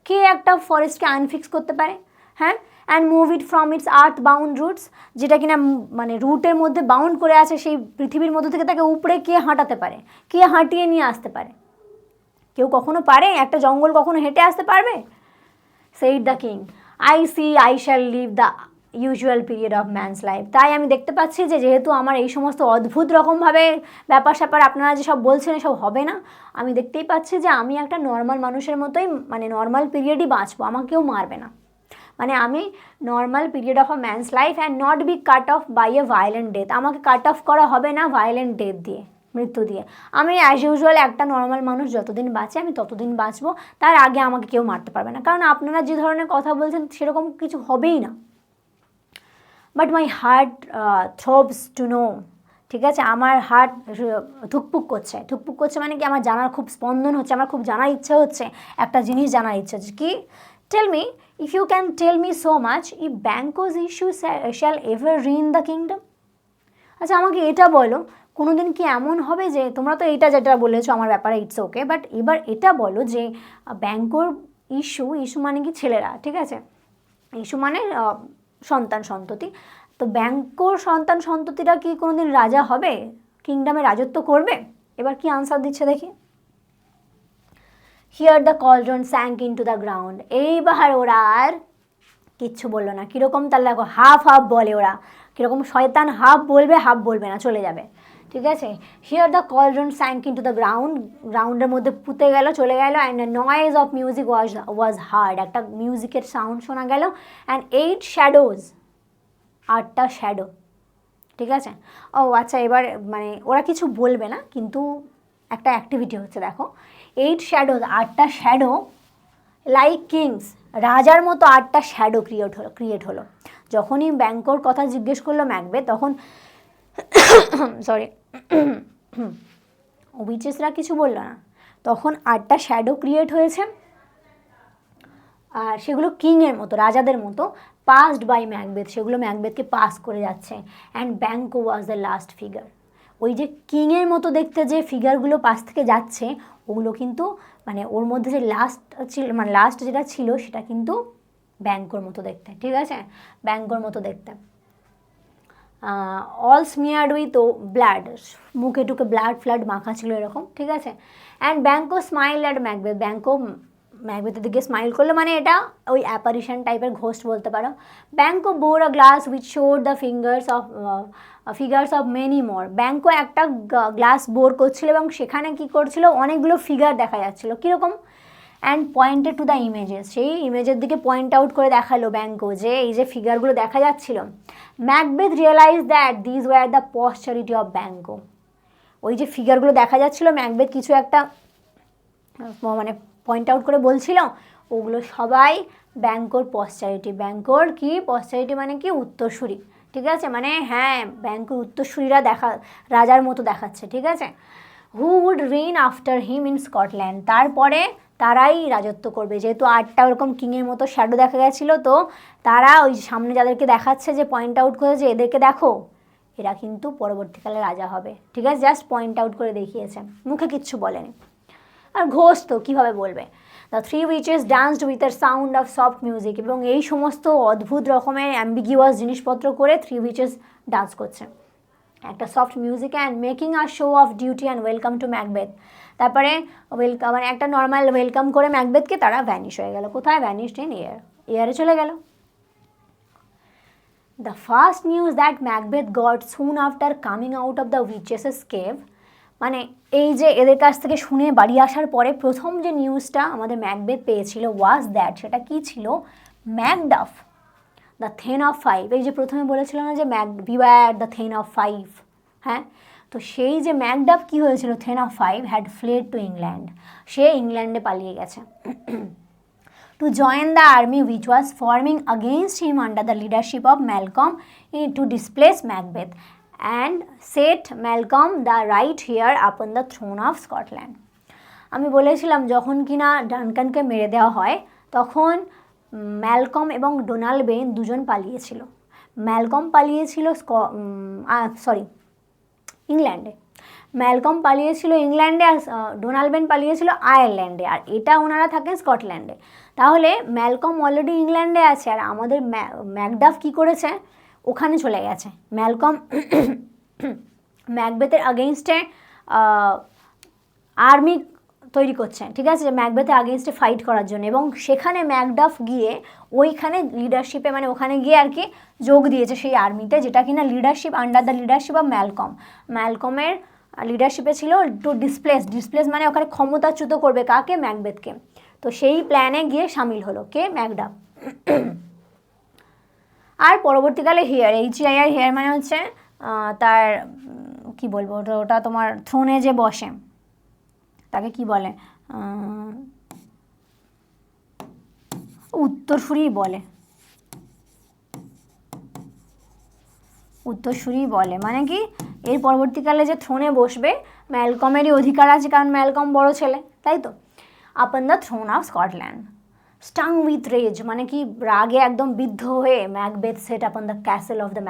কে একটা ফরেস্টকে আনফিক্স করতে পারে? হ্যাঁ, and move it from its earth bound roots, যেটা কিনা মানে রুটের মধ্যে বাউন্ড করে আছে সেই পৃথিবীর মধ্যে থেকে, তাকে উপরে কে হাঁটাতে পারে, কে হাঁটিয়ে নিয়ে আসতে পারে? কেউ কখনো পারে? একটা জঙ্গল কখনো হেঁটে আসতে পারবে? Said the king, I shall live the usual period of man's life. তাই আমি দেখতে পাচ্ছি যে যেহেতু আমার এই সমস্ত অদ্ভুত রকমভাবে ব্যাপার স্যাপার আপনারা যেসব বলছেন এসব হবে না, আমি দেখতেই পাচ্ছি যে আমি একটা নর্মাল মানুষের মতোই, মানে নর্মাল পিরিয়ডই বাঁচবো, আমাকেও মারবে না। মানে আমি normal period of a man's life and not be cut off by a violent death, আমাকে কাট অফ করা হবে না ভায়োলেন্ট ডেথ দিয়ে, মৃত্যু দিয়ে। আমি অ্যাজ ইউজুয়াল একটা নর্মাল মানুষ যতদিন বাঁচে আমি ততদিন বাঁচবো, তার আগে আমাকে কেউ মারতে পারবে না। কারণ আপনারা যে ধরনের কথা বলছেন সেরকম কিছু হবেই না। But my heart throbs to know, ঠিক আছে, আমার হার্ট ধুকপুক করছে মানে কি, আমার জানার খুব স্পন্দন হচ্ছে, আমার খুব জানার ইচ্ছে হচ্ছে, একটা জিনিস জানার ইচ্ছে হচ্ছে। কি? Tell me if you can tell me so much, if Banquo's issue shall ever reign the kingdom. আচ্ছা আমাকে এটা বলো, কোনো দিন কি এমন হবে যে, তোমরা তো এটা যেটা বলেছো আমার ব্যাপারে ইটস ওকে, বাট এবার এটা বলো যে ব্যাংকোর ইস্যু মানে কি ছেলেরা, ঠিক আছে, ইস্যু মানে সন্তান সন্ততি, তো ব্যাংকোর সন্তান সন্ততিরা কি কোনোদিন রাজা হবে, কিংডমে রাজত্ব করবে? এবার কি আনসার দিচ্ছে দেখি। Here the কলড্রন sank into the ground, এইবার ওরা আর কিচ্ছু বললো না। কীরকম? তাহলে দেখো হাফ বলে ওরা, কীরকম শয়তান, হাফ বলবে না, চলে যাবে। ঠিক আছে, here the কলড্রন sank into the গ্রাউন্ডের মধ্যে পুঁতে গেল, চলে গেল। And noise of music was hard, একটা মিউজিকের সাউন্ড শোনা গেল। অ্যান্ড 8 শ্যাডোজ, 8টা শ্যাডো, ঠিক আছে। ও আচ্ছা, এবার মানে ওরা কিছু বলবে না, কিন্তু একটা অ্যাক্টিভিটি হচ্ছে দেখো, 8 শ্যাডোজ, 8টা শ্যাডো লাইক কিংস, রাজার মতো 8টা শ্যাডো ক্রিয়েট হলো। যখনই ব্যাংকর কথা জিজ্ঞেস করলো ম্যাকবেথ, তখন সরি উইচেসরা কিছু বললো না, তখন 8টা শ্যাডো ক্রিয়েট হয়েছে, আর সেগুলো কিংয়ের মতো, রাজাদের মতো, পাসড বাই ম্যাকবেথ, সেগুলো ম্যাকবেথকে পাস করে যাচ্ছে। And Banquo was the last figure. ওই যে কিংয়ের মতো দেখতে যে ফিগারগুলো পাশ থেকে যাচ্ছে, ওগুলো কিন্তু মানে ওর মধ্যে যে লাস্ট ছিল, মানে লাস্ট যেটা ছিল সেটা কিন্তু ব্যাংকোর মতো দেখতে, ঠিক আছে, ব্যাংকোর মতো দেখতে। অল স্মিয়ার্ড উইথ ব্লাড, মুখে টুকে ব্লাড ফ্লাড মাখা ছিল এরকম, ঠিক আছে। And Banquo smile at Macbeth, Banquo ম্যাকবেথের দিকে স্মাইল করলো, মানে এটা ওই অ্যাপারিশন টাইপের ঘোস্ট বলতে পারো। Banquo bore a glass which showed the figures of many more. Banquo একটা গ্লাস বোর করছিল এবং সেখানে কি করছিল, অনেকগুলো ফিগার দেখা যাচ্ছিল, কীরকম, and pointed to the images, সেই ইমেজের দিকে পয়েন্ট আউট করে দেখালো ব্যাংকো যে এই যে ফিগারগুলো দেখা যাচ্ছিল। Macbeth realise that this were the posterity of Banquo. ওই যে ফিগারগুলো দেখা যাচ্ছিল, ম্যাকবেথ কিছু একটা মানে পয়েন্ট আউট করে বলছিল, ওগুলো সবাই ব্যাংকোর পশ্চারিটি। ব্যাংকোর কি পশ্চারিটি মানে কি, উত্তরসূরি, ঠিক আছে, মানে হ্যাঁ ব্যাংকোর উত্তরসূরিরা রাজার মতো দেখাচ্ছে, ঠিক আছে। Who would reign after him in Scotland, তারপরে তারাই রাজত্ব করবে, যেহেতু 8টা ওরকম কিংয়ের মতো শ্যাডো দেখা গেছিলো, তো তারা ওই সামনে যাদেরকে দেখাচ্ছে যে পয়েন্ট আউট করেছে, এদেরকে দেখো, এরা কিন্তু পরবর্তীকালে রাজা হবে, ঠিক আছে, জাস্ট পয়েন্ট আউট করে দেখিয়েছে, মুখে কিচ্ছু বলেনি। আর ঘোষ তো কীভাবে বলবে। The three witches danced with a sound of soft music, এবং এই সমস্ত অদ্ভুত রকমের অ্যাম্বিগিউয়াস জিনিসপত্র করে থ্রি উইচেস ডান্স করছে একটা soft music, and making a show off duty and welcome to Macbeth. তারপরে ওয়েলকাম মানে একটা নর্মাল ওয়েলকাম করে ম্যাকবেথকে, তারা ভ্যানিশ হয়ে গেল, কোথায়, ভ্যানিশড ইন এয়ারে চলে গেল। The first news that Macbeth got soon after coming out of the witches' cave, মানে এই যে এদের কাছ থেকে শুনে বাড়ি আসার পরে প্রথম যে নিউজটা আমাদের ম্যাকবেথ পেয়েছিল, ওয়াজ দ্যাট, সেটা কি ছিল, ম্যাকডাফ দ্য থেন অফ 5, এই যে প্রথমে বলেছিল না যে বিওয়্যার দ্য থেন অফ 5, হ্যাঁ, তো সেই যে ম্যাকডাফ কি হয়েছিল, thane of 5 had fled to England, সে ইংল্যান্ডে পালিয়ে গেছে to join the army which was forming against him under the leadership of Malcolm to displace Macbeth and set Malcolm the right heir upon the throne of Scotland. আমি বলেছিলাম যখন কিনা ডানকানকে মেরে দেওয়া হয়, তখন ম্যালকম এবং ডোনাল্ড বেন দুজন পালিয়েছিল। ম্যালকম পালিয়েছিল ইংল্যান্ডে, ম্যালকম পালিয়েছিল ইংল্যান্ডে, আর ডোনাল্ড বেন পালিয়েছিল আয়ারল্যান্ডে, আর এটা ওনারা থাকেন স্কটল্যান্ডে। তাহলে ম্যালকম অলরেডি ইংল্যান্ডে আছে, আর আমাদের ম্যাকডাফ কি করেছে, ওখানে চলে গেছে। ম্যালকম ম্যাকবেথের আগেনস্টে আর্মি তৈরি করছে, ঠিক আছে, যে ম্যাকবেথের আগেনস্টে ফাইট করার জন্য, এবং সেখানে ম্যাকডাফ গিয়ে ওইখানে লিডারশিপে, মানে ওখানে গিয়ে আর কি যোগ দিয়েছে সেই আর্মিতে, যেটা কিনা leadership under the leadership of ম্যালকমের লিডারশিপে ছিল টু ডিসপ্লেস মানে ওখানে ক্ষমতাচ্যুত করবে কাকে, ম্যাকবেথকে। তো সেই প্ল্যানে গিয়ে সামিল হলো কে, ম্যাকডাফ। আর পরবর্তীকালে HEIR হেয়ার মানে হচ্ছে তার কি বলবো, ওটা তোমার থ্রোনে যে বসে তাকে কি বলে, উত্তরসূরি বলে, মানে কি এর পরবর্তীকালে যে থ্রোনে বসবে, ম্যালকমেরই অধিকার আছে, কারণ ম্যালকম বড় ছেলে, তাই তো। Upon the throne of Scotland, stung with rage মানে কি রাগে একদম বিদ্ধ হয়ে Macbeth set upon the castle of the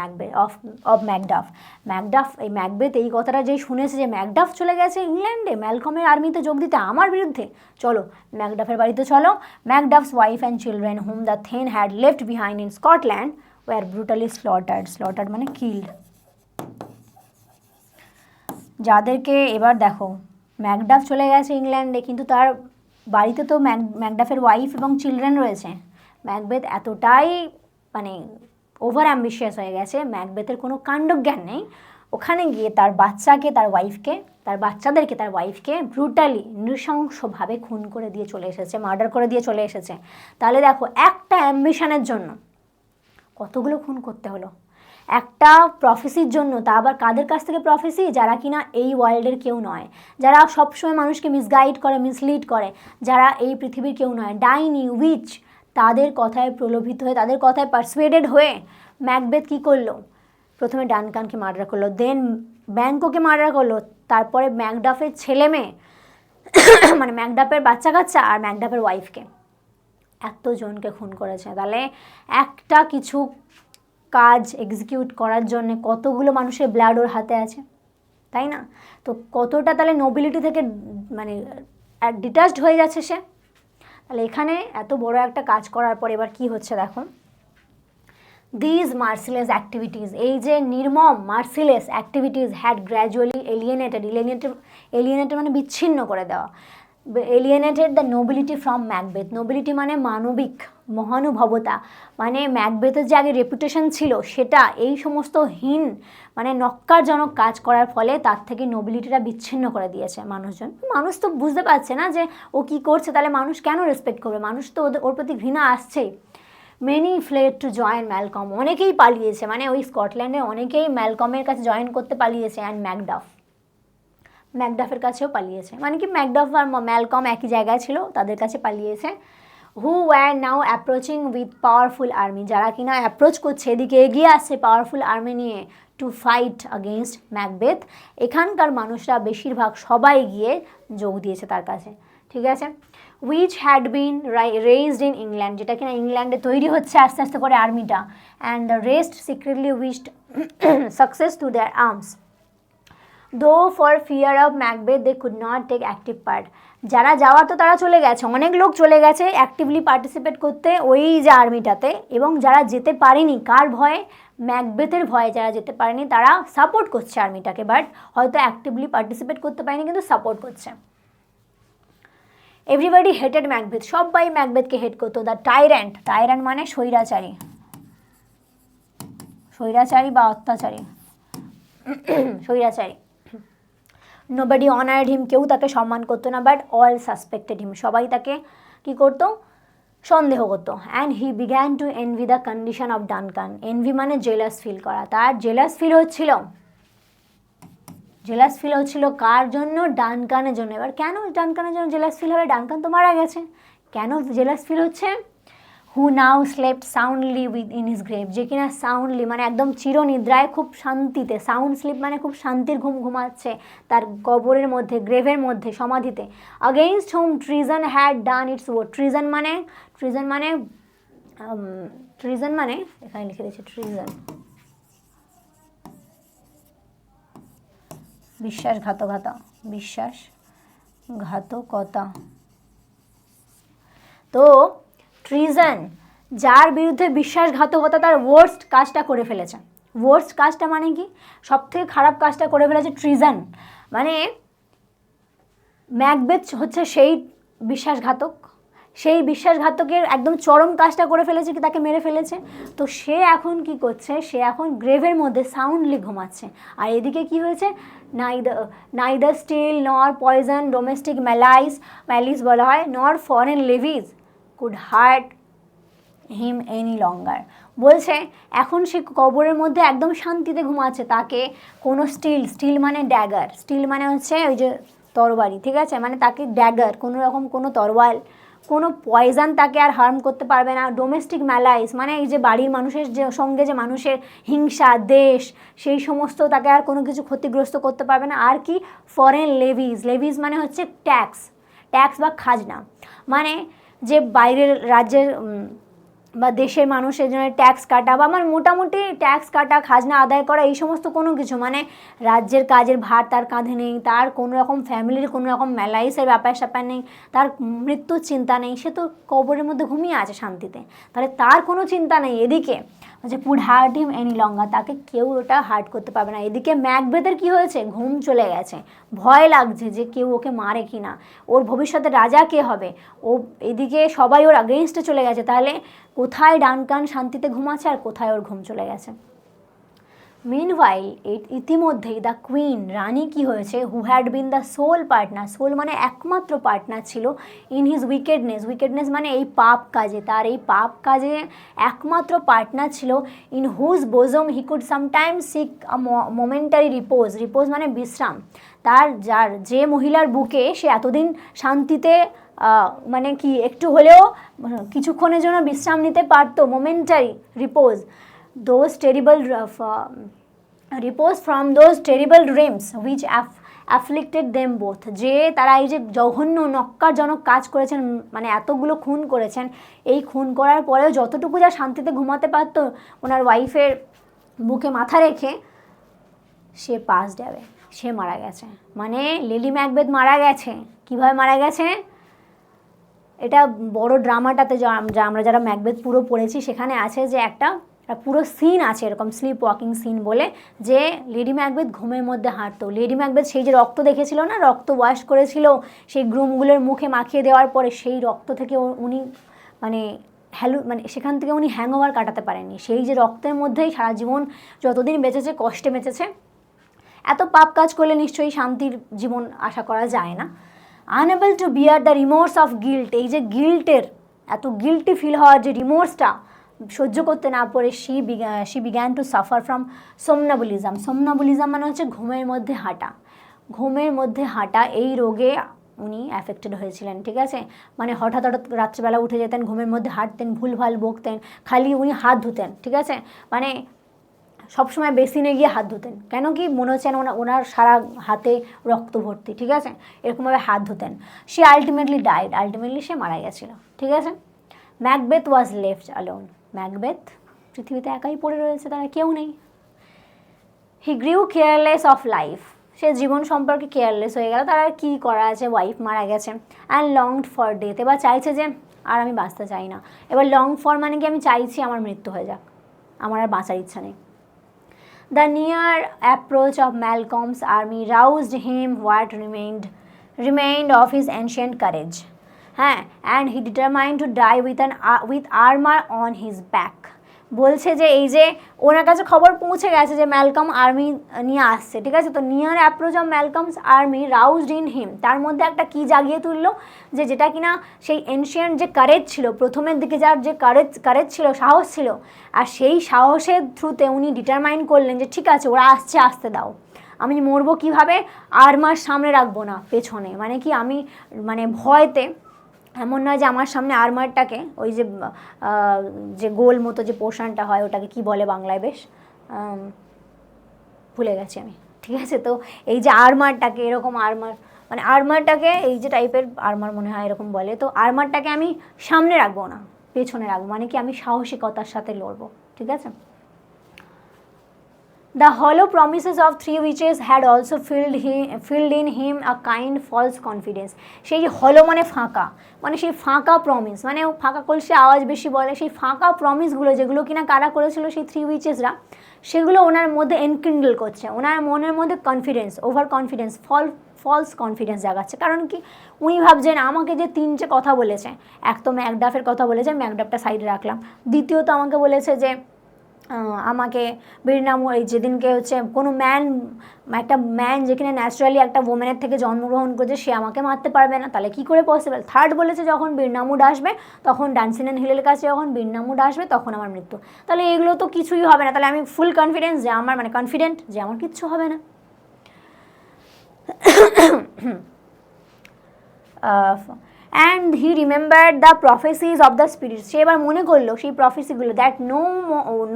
Macduff এই ম্যাকবেথ এই কথাটা যেই শুনেছে যে ম্যাকডাফ চলে গেছে ইংল্যান্ডে ম্যালকমের আর্মিতে যোগ দিতে আমার বিরুদ্ধে, চলো ম্যাকডাফের বাড়িতে চলো। Macduff's wife and children whom the thane had left behind in Scotland were brutally slaughtered মানে কিল্ড। যাদেরকে এবার দেখো ম্যাকডাফ চলে গেছে ইংল্যান্ডে, কিন্তু তার বাড়িতে তো ম্যাকডাফের ওয়াইফ এবং চিলড্রেন রয়েছে। ম্যাকবেথ এতটাই মানে ওভার অ্যাম্বিশিয়াস হয়ে গেছে, ম্যাকবেথের কোনো কাণ্ডজ্ঞান নেই। ওখানে গিয়ে তার ওয়াইফকে ব্রুটালি নৃশংসভাবে খুন করে দিয়ে চলে এসেছে, মার্ডার করে দিয়ে চলে এসেছে। তাহলে দেখো একটা অ্যাম্বিশনের জন্য কতগুলো খুন করতে হলো, একটা প্রফেসির জন্য। তা আবার কাদের কাছ থেকে প্রফেসি, যারা কিনা এই ওয়ার্ল্ডের কেউ নয়, যারা সবসময় মানুষকে মিসগাইড করে, মিসলিড করে, যারা এই পৃথিবীর কেউ নয়, ডাইনি, উইচ, তাদের কথায় প্রলোভিত হয়ে, তাদের কথায় পারসুয়েডেড হয়ে ম্যাকবেথ কী করলো, প্রথমে ডানকানকে মার্ডার করলো, দেন ব্যাংকোকে মার্ডার করলো, তারপরে ম্যাকডাফের ছেলে মেয়ে মানে ম্যাকডাফের বাচ্চা কাচ্চা আর ম্যাকডাফের ওয়াইফকে, এতজনকে খুন করেছে। তাহলে একটা কিছু কাজ এক্সিকিউট করার জন্য কতগুলো মানুষের ব্লাড ওর হাতে আছে, তাই না? তো কতটা তাহলে নোবিলিটি থেকে মানে ডিটাচড হয়ে যাচ্ছে সে। তাহলে এখানে এত বড় একটা কাজ করার পর এবার কি হচ্ছে দেখো, দিজ মার্সিলেস অ্যাক্টিভিটিস, এই যে নির্মম মার্সিলেস অ্যাক্টিভিটিস হ্যাড গ্র্যাজুয়ালি এলিয়েনেটেড মানে বিচ্ছিন্ন করে দেওয়া, alienated the nobility from Macbeth. Nobility মানে মানবিক মহানুভবতা, মানে ম্যাকবেথের যে আগে রেপুটেশন ছিল সেটা এই সমস্ত হীন মানে নক্কারজনক কাজ করার ফলে তার থেকে নোবিলিটিটা বিচ্ছিন্ন করে দিয়েছে মানুষজন। মানুষ তো বুঝতে পারছে না যে ও কী করছে, তাহলে মানুষ কেন রেসপেক্ট করবে, মানুষ তো ওর প্রতি ঘৃণা আসছেই। Many fled to join Malcolm, অনেকেই পালিয়েছে, মানে ওই স্কটল্যান্ডে অনেকেই ম্যালকমের কাছে জয়েন করতে পালিয়েছে, অ্যান্ড ম্যাকডাফের কাছেও পালিয়েছে, মানে কি ম্যাকডাফ আর ম্যালকম একই জায়গায় ছিল, তাদের কাছে পালিয়েছে। Who were now approaching with powerful army, যারা কিনা অ্যাপ্রোচ করছে, এদিকে এগিয়ে আসছে পাওয়ারফুল আর্মি নিয়ে, টু ফাইট আগেনস্ট ম্যাকবেথ। এখানকার মানুষরা বেশিরভাগ সবাই গিয়ে যোগ দিয়েছে তার কাছে, ঠিক আছে। Which had been raised in England, যেটা কিনা ইংল্যান্ডে তৈরি হচ্ছে আস্তে আস্তে করে আর্মিটা, and the rest secretly wished success to their arms, though for fear of Macbeth they could not take active part. যারা যাওয়ার তো তারা চলে গেছে, অনেক লোক চলে গেছে অ্যাক্টিভলি পার্টিসিপেট করতে ওই যে আর্মিটাতে, এবং যারা যেতে পারেনি, কার ভয়ে, ম্যাকবেথের ভয়ে যারা যেতে পারেনি তারা সাপোর্ট করছে আর্মিটাকে, বাট হয়তো অ্যাক্টিভলি পার্টিসিপেট করতে পারেনি কিন্তু সাপোর্ট করছে। এভরিবডি হেটেড ম্যাকবেথ, সবাই ম্যাকবেথকে হেট করতো। দ্য টাইর্যান্ট, টাইর্যান্ট মানে স্বৈরাচারী, স্বৈরাচারী বা অত্যাচারী, স্বৈরাচারী। নোবডি অনার্ড হিম, কেউ তাকে সম্মান করতো না, বাট অল সাসপেক্টেড হিম, সবাই তাকে কী করতো, সন্দেহ করতো। And he began to envy the condition of Duncan, envy মানে জেলাস ফিল করা, তার জেলাস ফিল হচ্ছিল কার জন্য, ডানকানের জন্য। এবার কেন ডানকানের জন্য জেলাস ফিল হবে, ডানকান তো মারা গেছে, কেন জেলাস ফিল হচ্ছে? Who now slept soundly within his grave, যে কিনা সাউন্ডলি মানে একদম চিরনিদ্রায় খুব শান্তিতে, সাউন্ড স্লিপ মানে খুব শান্তির ঘুম ঘুমাচ্ছে তার কবরের মধ্যে, গ্রেভের মধ্যে, সমাধিতে। Against home treason had done its work, treason মানে এখানে লিখে দিয়েছে ট্রিজন, বিশ্বাসঘাতকতা। তো ট্রিজন, যার বিরুদ্ধে বিশ্বাসঘাতকতা, তার ওয়ার্স্ট কাজটা করে ফেলেছে। ওয়ার্স্ট কাজটা মানে কি, সবথেকে খারাপ কাজটা করে ফেলেছে ট্রিজন, মানে ম্যাকবেথ হচ্ছে সেই বিশ্বাসঘাতক, সেই বিশ্বাসঘাতকের একদম চরম কাজটা করে ফেলেছে, কি তাকে মেরে ফেলেছে। তো সে এখন কি করছে, সে এখন গ্রেভের মধ্যে সাউন্ডলি ঘুমাচ্ছে। আর এদিকে কি হয়েছে, neither steel nor poison domestic malice বলা হয়, nor foreign levies could hurt him any longer. বলছে এখন সে কবরের মধ্যে একদম শান্তিতে ঘুমাচ্ছে, তাকে কোনো স্টিল মানে ড্যাগার, স্টিল মানে হচ্ছে ওই যে তরবারি, ঠিক আছে, মানে তাকে ড্যাগার, কোনো রকম কোনো তরোয়াল, কোনো পয়জন তাকে আর হার্ম করতে পারবে না। ডোমেস্টিক ম্যালাইস মানে এই যে বাড়ির মানুষের যে সঙ্গে যে মানুষের হিংসা দেশ, সেই সমস্ত তাকে আর কোনো কিছু ক্ষতিগ্রস্ত করতে পারবে না। আর কি, ফরেন লেভিজ মানে হচ্ছে ট্যাক্স বা খাজনা, মানে যে বাইরের রাজ্যের বা দেশের মানুষের জন্য ট্যাক্স কাটা, বা আমার মোটামুটি ট্যাক্স কাটা, খাজনা আদায় করা, এই সমস্ত কোনো কিছু, মানে রাজ্যের কাজের ভার তার কাঁধে নেই, তার কোনো রকম ফ্যামিলির কোনো রকম ম্যালাইসের ব্যাপার নেই, তার মৃত্যুর চিন্তা নেই, সে তো কবরের মধ্যে ঘুমিয়ে আছে শান্তিতে, তাহলে তার কোনো চিন্তা নেই। এদিকে যে কুড হার্ট হিম এনি লঙ্গার, তাকে কেউ ওটা হার্ট করতে পারবে না। এদিকে ম্যাকবেথের কি হয়েছে, ঘুম চলে গেছে, ভয় লাগছে যে কেউ ওকে মারে কি না, ওর ভবিষ্যতে রাজা কে হবে, ও এদিকে সবাই ওর আগেনস্টে চলে গেছে। তাহলে কোথায় ডানকান শান্তিতে ঘুমাচ্ছে আর কোথায় ওর ঘুম চলে গেছে। মিনওয়াইল ইতিমধ্যেই দ্য কুইন, রানী কি হয়েছে, who had been the sole partner, sole মানে একমাত্র পার্টনার ছিল, ইন হিজ উইকেডনেস মানে এই পাপ কাজে, তার এই পাপ কাজে একমাত্র পার্টনার ছিল, in whose bosom he could sometimes seek a momentary repose মানে বিশ্রাম, তার যে মহিলার বুকে সে এতদিন শান্তিতে মানে কি একটু হলেও কিছুক্ষণের জন্য বিশ্রাম নিতে পারতো, momentary repose, those terrible repose from those terrible dreams which afflicted them both, যে তারা এই যে জঘন্য নক্কারজনক কাজ করেছেন, মানে এতগুলো খুন করেছেন, এই খুন করার পরেও যতটুকু যা শান্তিতে ঘুমাতে পারতো ওনার ওয়াইফের বুকে মাথা রেখে, সে পাস যাবে, সে মারা গেছে। মানে লেডি ম্যাকবেথ মারা গেছে। কিভাবে মারা গেছে? এটা বড় ড্রামাটাতে আমরা যারা ম্যাকবেথ পুরো পড়েছি সেখানে আছে যে একটা পুরো সিন আছে এরকম স্লিপ ওয়াকিং সিন বলে, যে লেডি ম্যাকবেথ ঘুমের মধ্যে হাঁটতো। লেডি ম্যাকবেথ সেই যে রক্ত দেখেছিল না, রক্ত ওয়াশ করেছিল সেই গ্রুমগুলোর মুখে মাখিয়ে দেওয়ার পরে, সেই রক্ত থেকে উনি মানে মানে সেখান থেকে উনি হ্যাংওভার কাটাতে পারেননি। সেই যে রক্তের মধ্যেই সারা জীবন যতদিন বেঁচেছে কষ্টে বেঁচেছে। এত পাপ কাজ করলে নিশ্চয়ই শান্তির জীবন আশা করা যায় না। Unable to bear the remorse of guilt, এই যে গিল্টের এত গিল্টি ফিল হওয়ার যে রিমোর্সটা সহ্য করতে না পারে, she began to suffer from somnambulism. Somnambulism মানে হচ্ছে ঘুমের মধ্যে হাঁটা। ঘুমের মধ্যে হাঁটা এই রোগে উনি অ্যাফেক্টেড হয়েছিলেন, ঠিক আছে। মানে হঠাৎ হঠাৎ রাত্রিবেলা উঠে যেতেন, ঘুমের মধ্যে হাঁটতেন, ভুলভাল বকতেন, খালি উনি হাত ধুতেন, ঠিক আছে। মানে সবসময় বেসিনে গিয়ে হাত ধুতেন, কেন কি মনে হচ্ছে ওনার সারা হাতে রক্ত ভর্তি, ঠিক আছে, এরকমভাবে হাত ধুতেন। সে আলটিমেটলি ডাইড, আলটিমেটলি সে মারা গেছিল, ঠিক আছে। Macbeth was left alone, Macbeth পৃথিবীতে একাই পড়ে রয়েছে, তারা কেউ নেই। হি গ্রিউ কেয়ারলেস অফ লাইফ, সে জীবন সম্পর্কে কেয়ারলেস হয়ে গেল, তার আর কী করা আছে, ওয়াইফ মারা গেছে। অ্যান্ড লংড ফর ডেথ, এবার চাইছে যে আর আমি বাঁচতে চাই না। এবার লং ফর মানে কি আমি চাইছি আমার মৃত্যু হয়ে যাক, আমার আর বাঁচার ইচ্ছা নেই। The near approach of Malcolm's army roused him what remained of his ancient courage. And he determined to die with armor on his back. বলছে যে এই যে ওনার কাছে খবর পৌঁছে গেছে যে ম্যালকম আর্মি নিয়ে আসছে, ঠিক আছে। তো near approach of ম্যালকমস army রাউজড in him, তার মধ্যে একটা কি জাগিয়ে তুললো, যে যেটা কিনা সেই এনশিয়েন্ট যে কারেজ ছিল, প্রথমের দিকে যার যে কারেজ ছিল, সাহস ছিল, আর সেই সাহসের থ্রুতে উনি ডিটারমাইন করলেন যে ঠিক আছে ওরা আসছে, আসতে দাও, আমি মরবো কীভাবে, আর্মার সামনে রাখবো না, পেছনে। মানে কি আমি মানে ভয়তে, এমন নয় যে আমার সামনে আর্মারটাকে, ওই যে গোল মতো যে পোর্শনটা হয় ওটাকে কি বলে বাংলায়, বেশ ভুলে গেছি আমি, ঠিক আছে। তো এই যে আর্মারটাকে, এরকম আর্মার মানে আর্মারটাকে এই যে টাইপের আর্মার মনে হয় এরকম বলে, তো আর্মারটাকে আমি সামনে রাখবো না, পেছনে রাখবো, মানে কি আমি সাহসিকতার সাথে লড়বো, ঠিক আছে। The hollow promises of three witches had also filled in him a kind false confidence. সেই হলো মানে ফাঁকা, মানে সেই ফাঁকা প্রমিস, মানে ফাঁকা কলসে আওয়াজ বেশি বলে, সেই ফাঁকা প্রমিসগুলো যেগুলো কিনা কারা করেছিল সেই থ্রি উইচেসরা, সেগুলো ওনার মধ্যে এনকিন্ডল করছে, ওনার মনের মধ্যে confidence, over confidence, false confidence জাগাচ্ছে। কারণ কি উনি ভাবছেন আমাকে যে তিনটে কথা বলেছে, এক তো ম্যাকডাফের কথা বলেছে, ম্যাকডাফটা সাইডে রাখলাম, দ্বিতীয়ত আমাকে বলেছে যে আমাকে বীরনাম, এই যেদিনকে হচ্ছে কোনো একটা ম্যান যেখানে ন্যাচারালি একটা ওমেনের থেকে জন্মগ্রহণ করেছে সে আমাকে মারতে পারবে না, তাহলে কি করে পসিবল। থার্ড বলেছে যখন বীরনামুড আসবে তখন ডান্সিন অ্যান্ড হিলের কাছে যখন বীরনামুড আসবে তখন আমার মৃত্যু, তাহলে এগুলো তো কিছুই হবে না, তাহলে আমি ফুল কনফিডেন্স যে আমার মানে কনফিডেন্ট যে আমার কিচ্ছু হবে না। And he remembered the prophecies of the spirits, সে এবার মনে করলো সেই প্রফেসিগুলো, that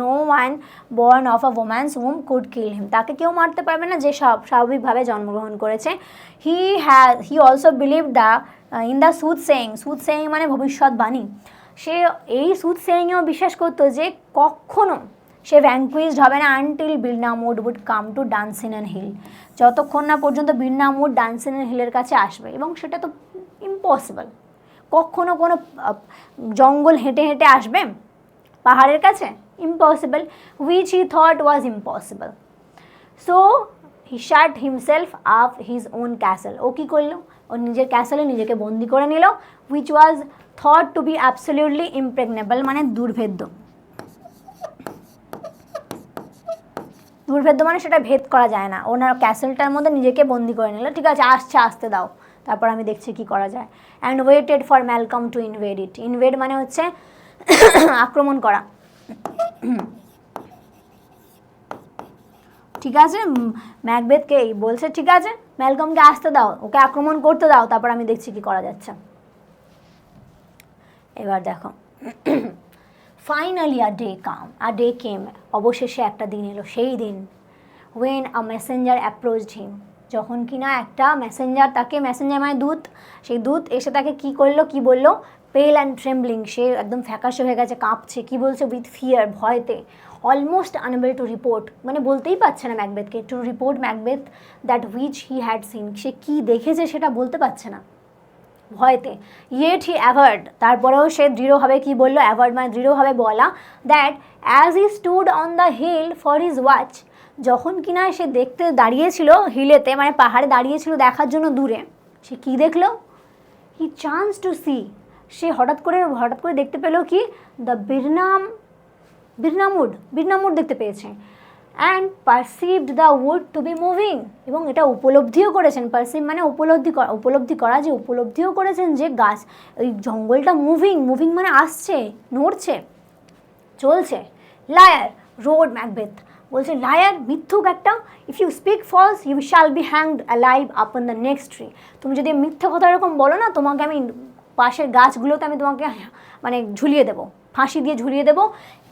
no one born of a woman's womb could kill him, তাকে কেউ মারতে পারবে না যে স্বাভাবিকভাবে জন্মগ্রহণ করেছে। he also believed in the soothsaying মানে ভবিষ্যৎবাণী, সে এই soothsaying-এও বিশ্বাস করতো যে কখনো সে ভ্যানকুইজড হবে না until Birnam wood would come to Dunsinane hill, যতক্ষণ না পর্যন্ত বীরনামুড ডান্সিন অ্যান্ড হিলের কাছে আসবে, এবং সেটা তো ইম্পসিবল, কখনো কোনো জঙ্গল হেঁটে হেঁটে আসবে পাহাড়ের কাছে, impossible, which he thought was impossible. So he shut himself up his own castle, ও কী করলো, ও নিজের ক্যাসেলে নিজেকে বন্দি করে নিল, which was thought to be absolutely impregnable, মানে দুর্ভেদ্য মানে সেটা ভেদ করা যায় না, ওনার ক্যাসেলটার মধ্যে নিজেকে বন্দি করে নিল, ঠিক আছে আসছে, আসতে দাও, তারপর আমি দেখছি কি করা যায়। And waited for Malcolm to invade it, invade মানে হচ্ছে আক্রমণ করা, ঠিক আছে। ম্যাকবেথকে বলছে ঠিক আছে ম্যালকমকে আসতে দাও, ওকে আক্রমণ করতে দাও, তারপর আমি দেখছি কি করা যাচ্ছে। এবার দেখো ফাইনালি আ ডে কেম, অবশেষে একটা দিন এলো, সেই দিন when a messenger approached him, যখন কিনা একটা মেসেঞ্জার তাকে, মেসেঞ্জার মানে দূত, সেই দূত এসে তাকে কি করলো, কি বললো, পেল অ্যান্ড ট্রেম্বলিং, সে একদম ফ্যাকাশে হয়ে গেছে, কাঁপছে, কি বলছে, উইথ ফিয়ার, ভয়তে, অলমোস্ট আনএবল টু রিপোর্ট, মানে বলতেই পারছে না ম্যাকবেথকে, to report Macbeth that which he had seen, সে কী দেখেছে সেটা বলতে পারছে না ভয়তে। ইয়েট হি অ্যাভার্ড, তারপরেও সে দৃঢ়ভাবে কি বললো, অ্যাভার্ড মানে দৃঢ়ভাবে বলা, that as he stood on the hill for his watch, যখন কিনা সে দেখতে দাঁড়িয়েছিল হিলেতে, মানে পাহাড়ে দাঁড়িয়েছিল দেখার জন্য দূরে, সে কি দেখলো, হি চান্স টু সি, সে হঠাৎ করে দেখতে পেল কি, দ্য বিরনামুড দেখতে পেয়েছে, and perceived the wood to be moving, এবং এটা উপলব্ধিও করেছেন, পারসিভ মানে উপলব্ধিও করেছেন যে গাছ, ওই জঙ্গলটা মুভিং মানে আসছে, নড়ছে, চলছে। লায়ার রোড ম্যাকবেথ, বলছে লায়ার, মিথ্যুক একটা, if you speak false you shall be hanged alive upon the next tree, তুমি যদি মিথ্যে কথা এরকম বলো না, তোমাকে আমি পাশের গাছগুলোতে আমি তোমাকে মানে ঝুলিয়ে দেবো, ফাঁসি দিয়ে ঝুলিয়ে দেবো,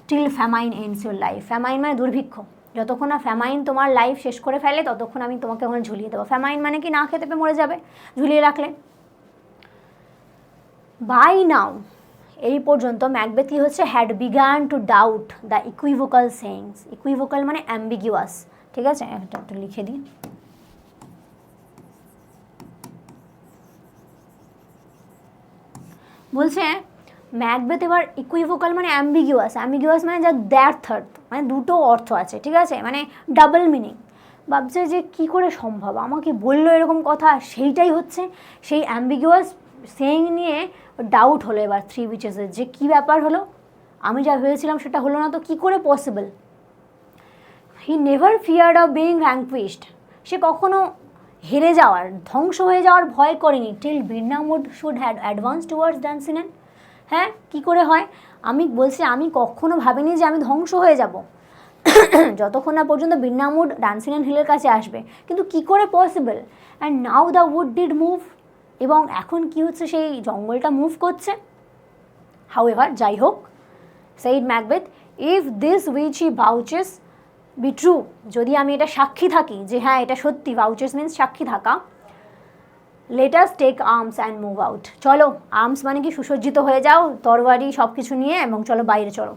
till famine ends your life, famine মানে দুর্ভিক্ষ, যতক্ষণ না ফ্যামাইন তোমার লাইফ শেষ করে ফেলে ততক্ষণ আমি তোমাকে ওখানে ঝুলিয়ে দেবো। ফ্যামাইন মানে কি, না খেতে পেয়ে মরে যাবে ঝুলিয়ে রাখলে। বাই নাও, এই পর্যন্ত ম্যাকবেথ কি হচ্ছে, had began to doubt the equivocal sayings, equivocal মানে অ্যাম্বিগুয়াস, ঠিক আছে, একটা একটু লিখে দিই, বলছে ম্যাকবেথ এবার ইকুইভোকাল মানে অ্যাম্বিগুয়াস মানে যা দ্যার্থ অর্থ, মানে দুটো অর্থ আছে, ঠিক আছে, মানে ডাবল মিনিং, ভাবছে যে কি করে সম্ভব, আমাকে বললো এরকম কথা, সেইটাই হচ্ছে, সেই অ্যাম্বিগুয়াস সেইং নিয়ে ডাউট হলো এবার থ্রি উইচেসের, যে কী ব্যাপার হলো, আমি যা ভেবেছিলাম সেটা হলো না তো, কী করে possible. He never feared of being vanquished, সে কখনো হেরে যাওয়ার, ধ্বংস হয়ে যাওয়ার ভয় করেনি, till Birnam wood should had advance towards Dunsinane, হ্যাঁ কী করে হয়, আমি বলছি আমি কখনো ভাবিনি যে আমি ধ্বংস হয়ে যাব যতক্ষণ না পর্যন্ত বিরনামুড ডান্সিনেন হিলের কাছে আসবে, কিন্তু কি করে possible, and now the wood did move, এবং এখন কি হচ্ছে, সেই জঙ্গলটা মুভ করছে। হাউএভার, যাই হোক, said Macbeth, if this which he vouches be true, যদি আমি এটা সাক্ষী থাকি যে হ্যাঁ এটা সত্যি, ভাউচেস মিন্স সাক্ষী থাকা, let us take arms and move out, চলো, আর্মস মানে কি সুসজ্জিত হয়ে যাও, তরবারি সব কিছু নিয়ে, এবং চলো বাইরে চলো।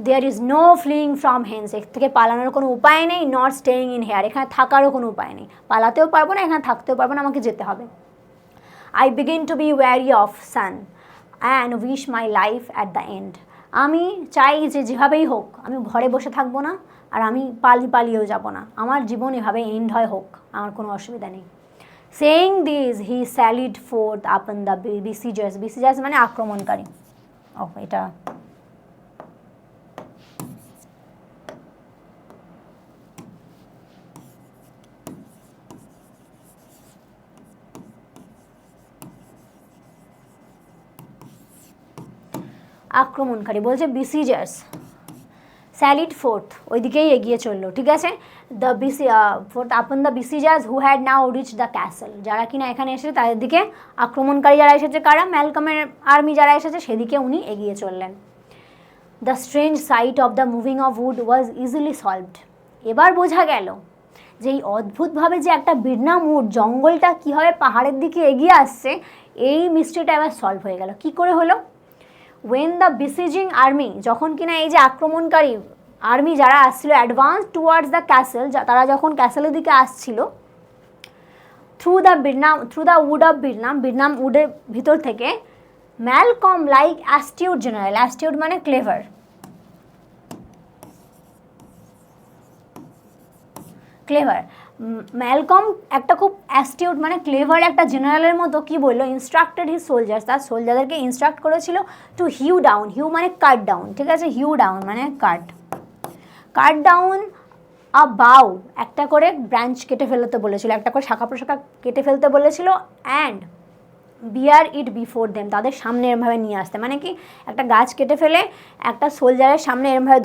There is no flying from hence, এর থেকে পালানোর কোনো উপায় নেই, নট স্টেইং ইন হেয়ার, এখানে থাকারও কোনো উপায় নেই, পালাতেও পারবো না, এখানে থাকতেও পারবো না, আমাকে যেতে হবে। I begin to be weary of sun and wish my life at the end, আমি চাই যে যেভাবেই হোক আমি ঘরে বসে থাকবো না, আর আমি পালিয়েও যাব না, আমার জীবন এভাবে এন্ড হয় হোক, আমার কোনো অসুবিধা নেই। Saying this he sallied forth upon the besiegers মানে আক্রমণকারী, ও এটা আক্রমণকারী, বলছে বিসিজার্স, স্যালিড ফোর্থ ওইদিকেই এগিয়ে চললো, ঠিক আছে, forth upon the besiegers who had now reach the castle, যারা কিনা এখানে এসেছে তাদের দিকে, আক্রমণকারী যারা এসেছে কারা, ম্যালকমের আর্মি যারা এসেছে সেদিকে উনি এগিয়ে চললেন। The strange sight of the moving of wood was easily solved, এবার বোঝা গেল যে এই অদ্ভুতভাবে যে একটা বিরনামুড জঙ্গলটা কীভাবে পাহাড়ের দিকে এগিয়ে আসছে, এই মিস্ট্রিটা এবার সলভ হয়ে গেল। কী করে হলো, ওয়েন দ্য বিসিজিং আর্মি, যখন কিনা এই যে আক্রমণকারী আর্মি যারা আসছিল, অ্যাডভান্স টুয়ার্ডস দ্য ক্যাসেল, তারা যখন ক্যাসেলের দিকে আসছিল, থ্রু দ্য উড অফ বিরনাম উডের ভিতর থেকে, ম্যালকম লাইক অ্যাস্টিউড জেনারেল, অ্যাস্টিউড মানে ক্লেভার, ম্যালকম একটা খুব অ্যাস্টিউট মানে ক্লেভার একটা জেনারেলের মতো কি বললো, ইনস্ট্রাক্টেড হিজ সোলজার্স, তার সোলজারদেরকে ইনস্ট্রাক্ট করেছিল টু হিউ ডাউন, হিউ মানে কাট ডাউন, ঠিক আছে, হিউ ডাউন মানে কাট ডাউন আ বাউ, একটা করে ব্রাঞ্চ কেটে ফেলতে বলেছিল, একটা করে শাখা প্রশাখা কেটে ফেলতে বলেছিল, and bear it before them, তাদের সামনে এরমভাবে নিয়ে আসতে, মানে কি একটা গাছ কেটে ফেলে একটা সোলজারের সামনে এরমভাবে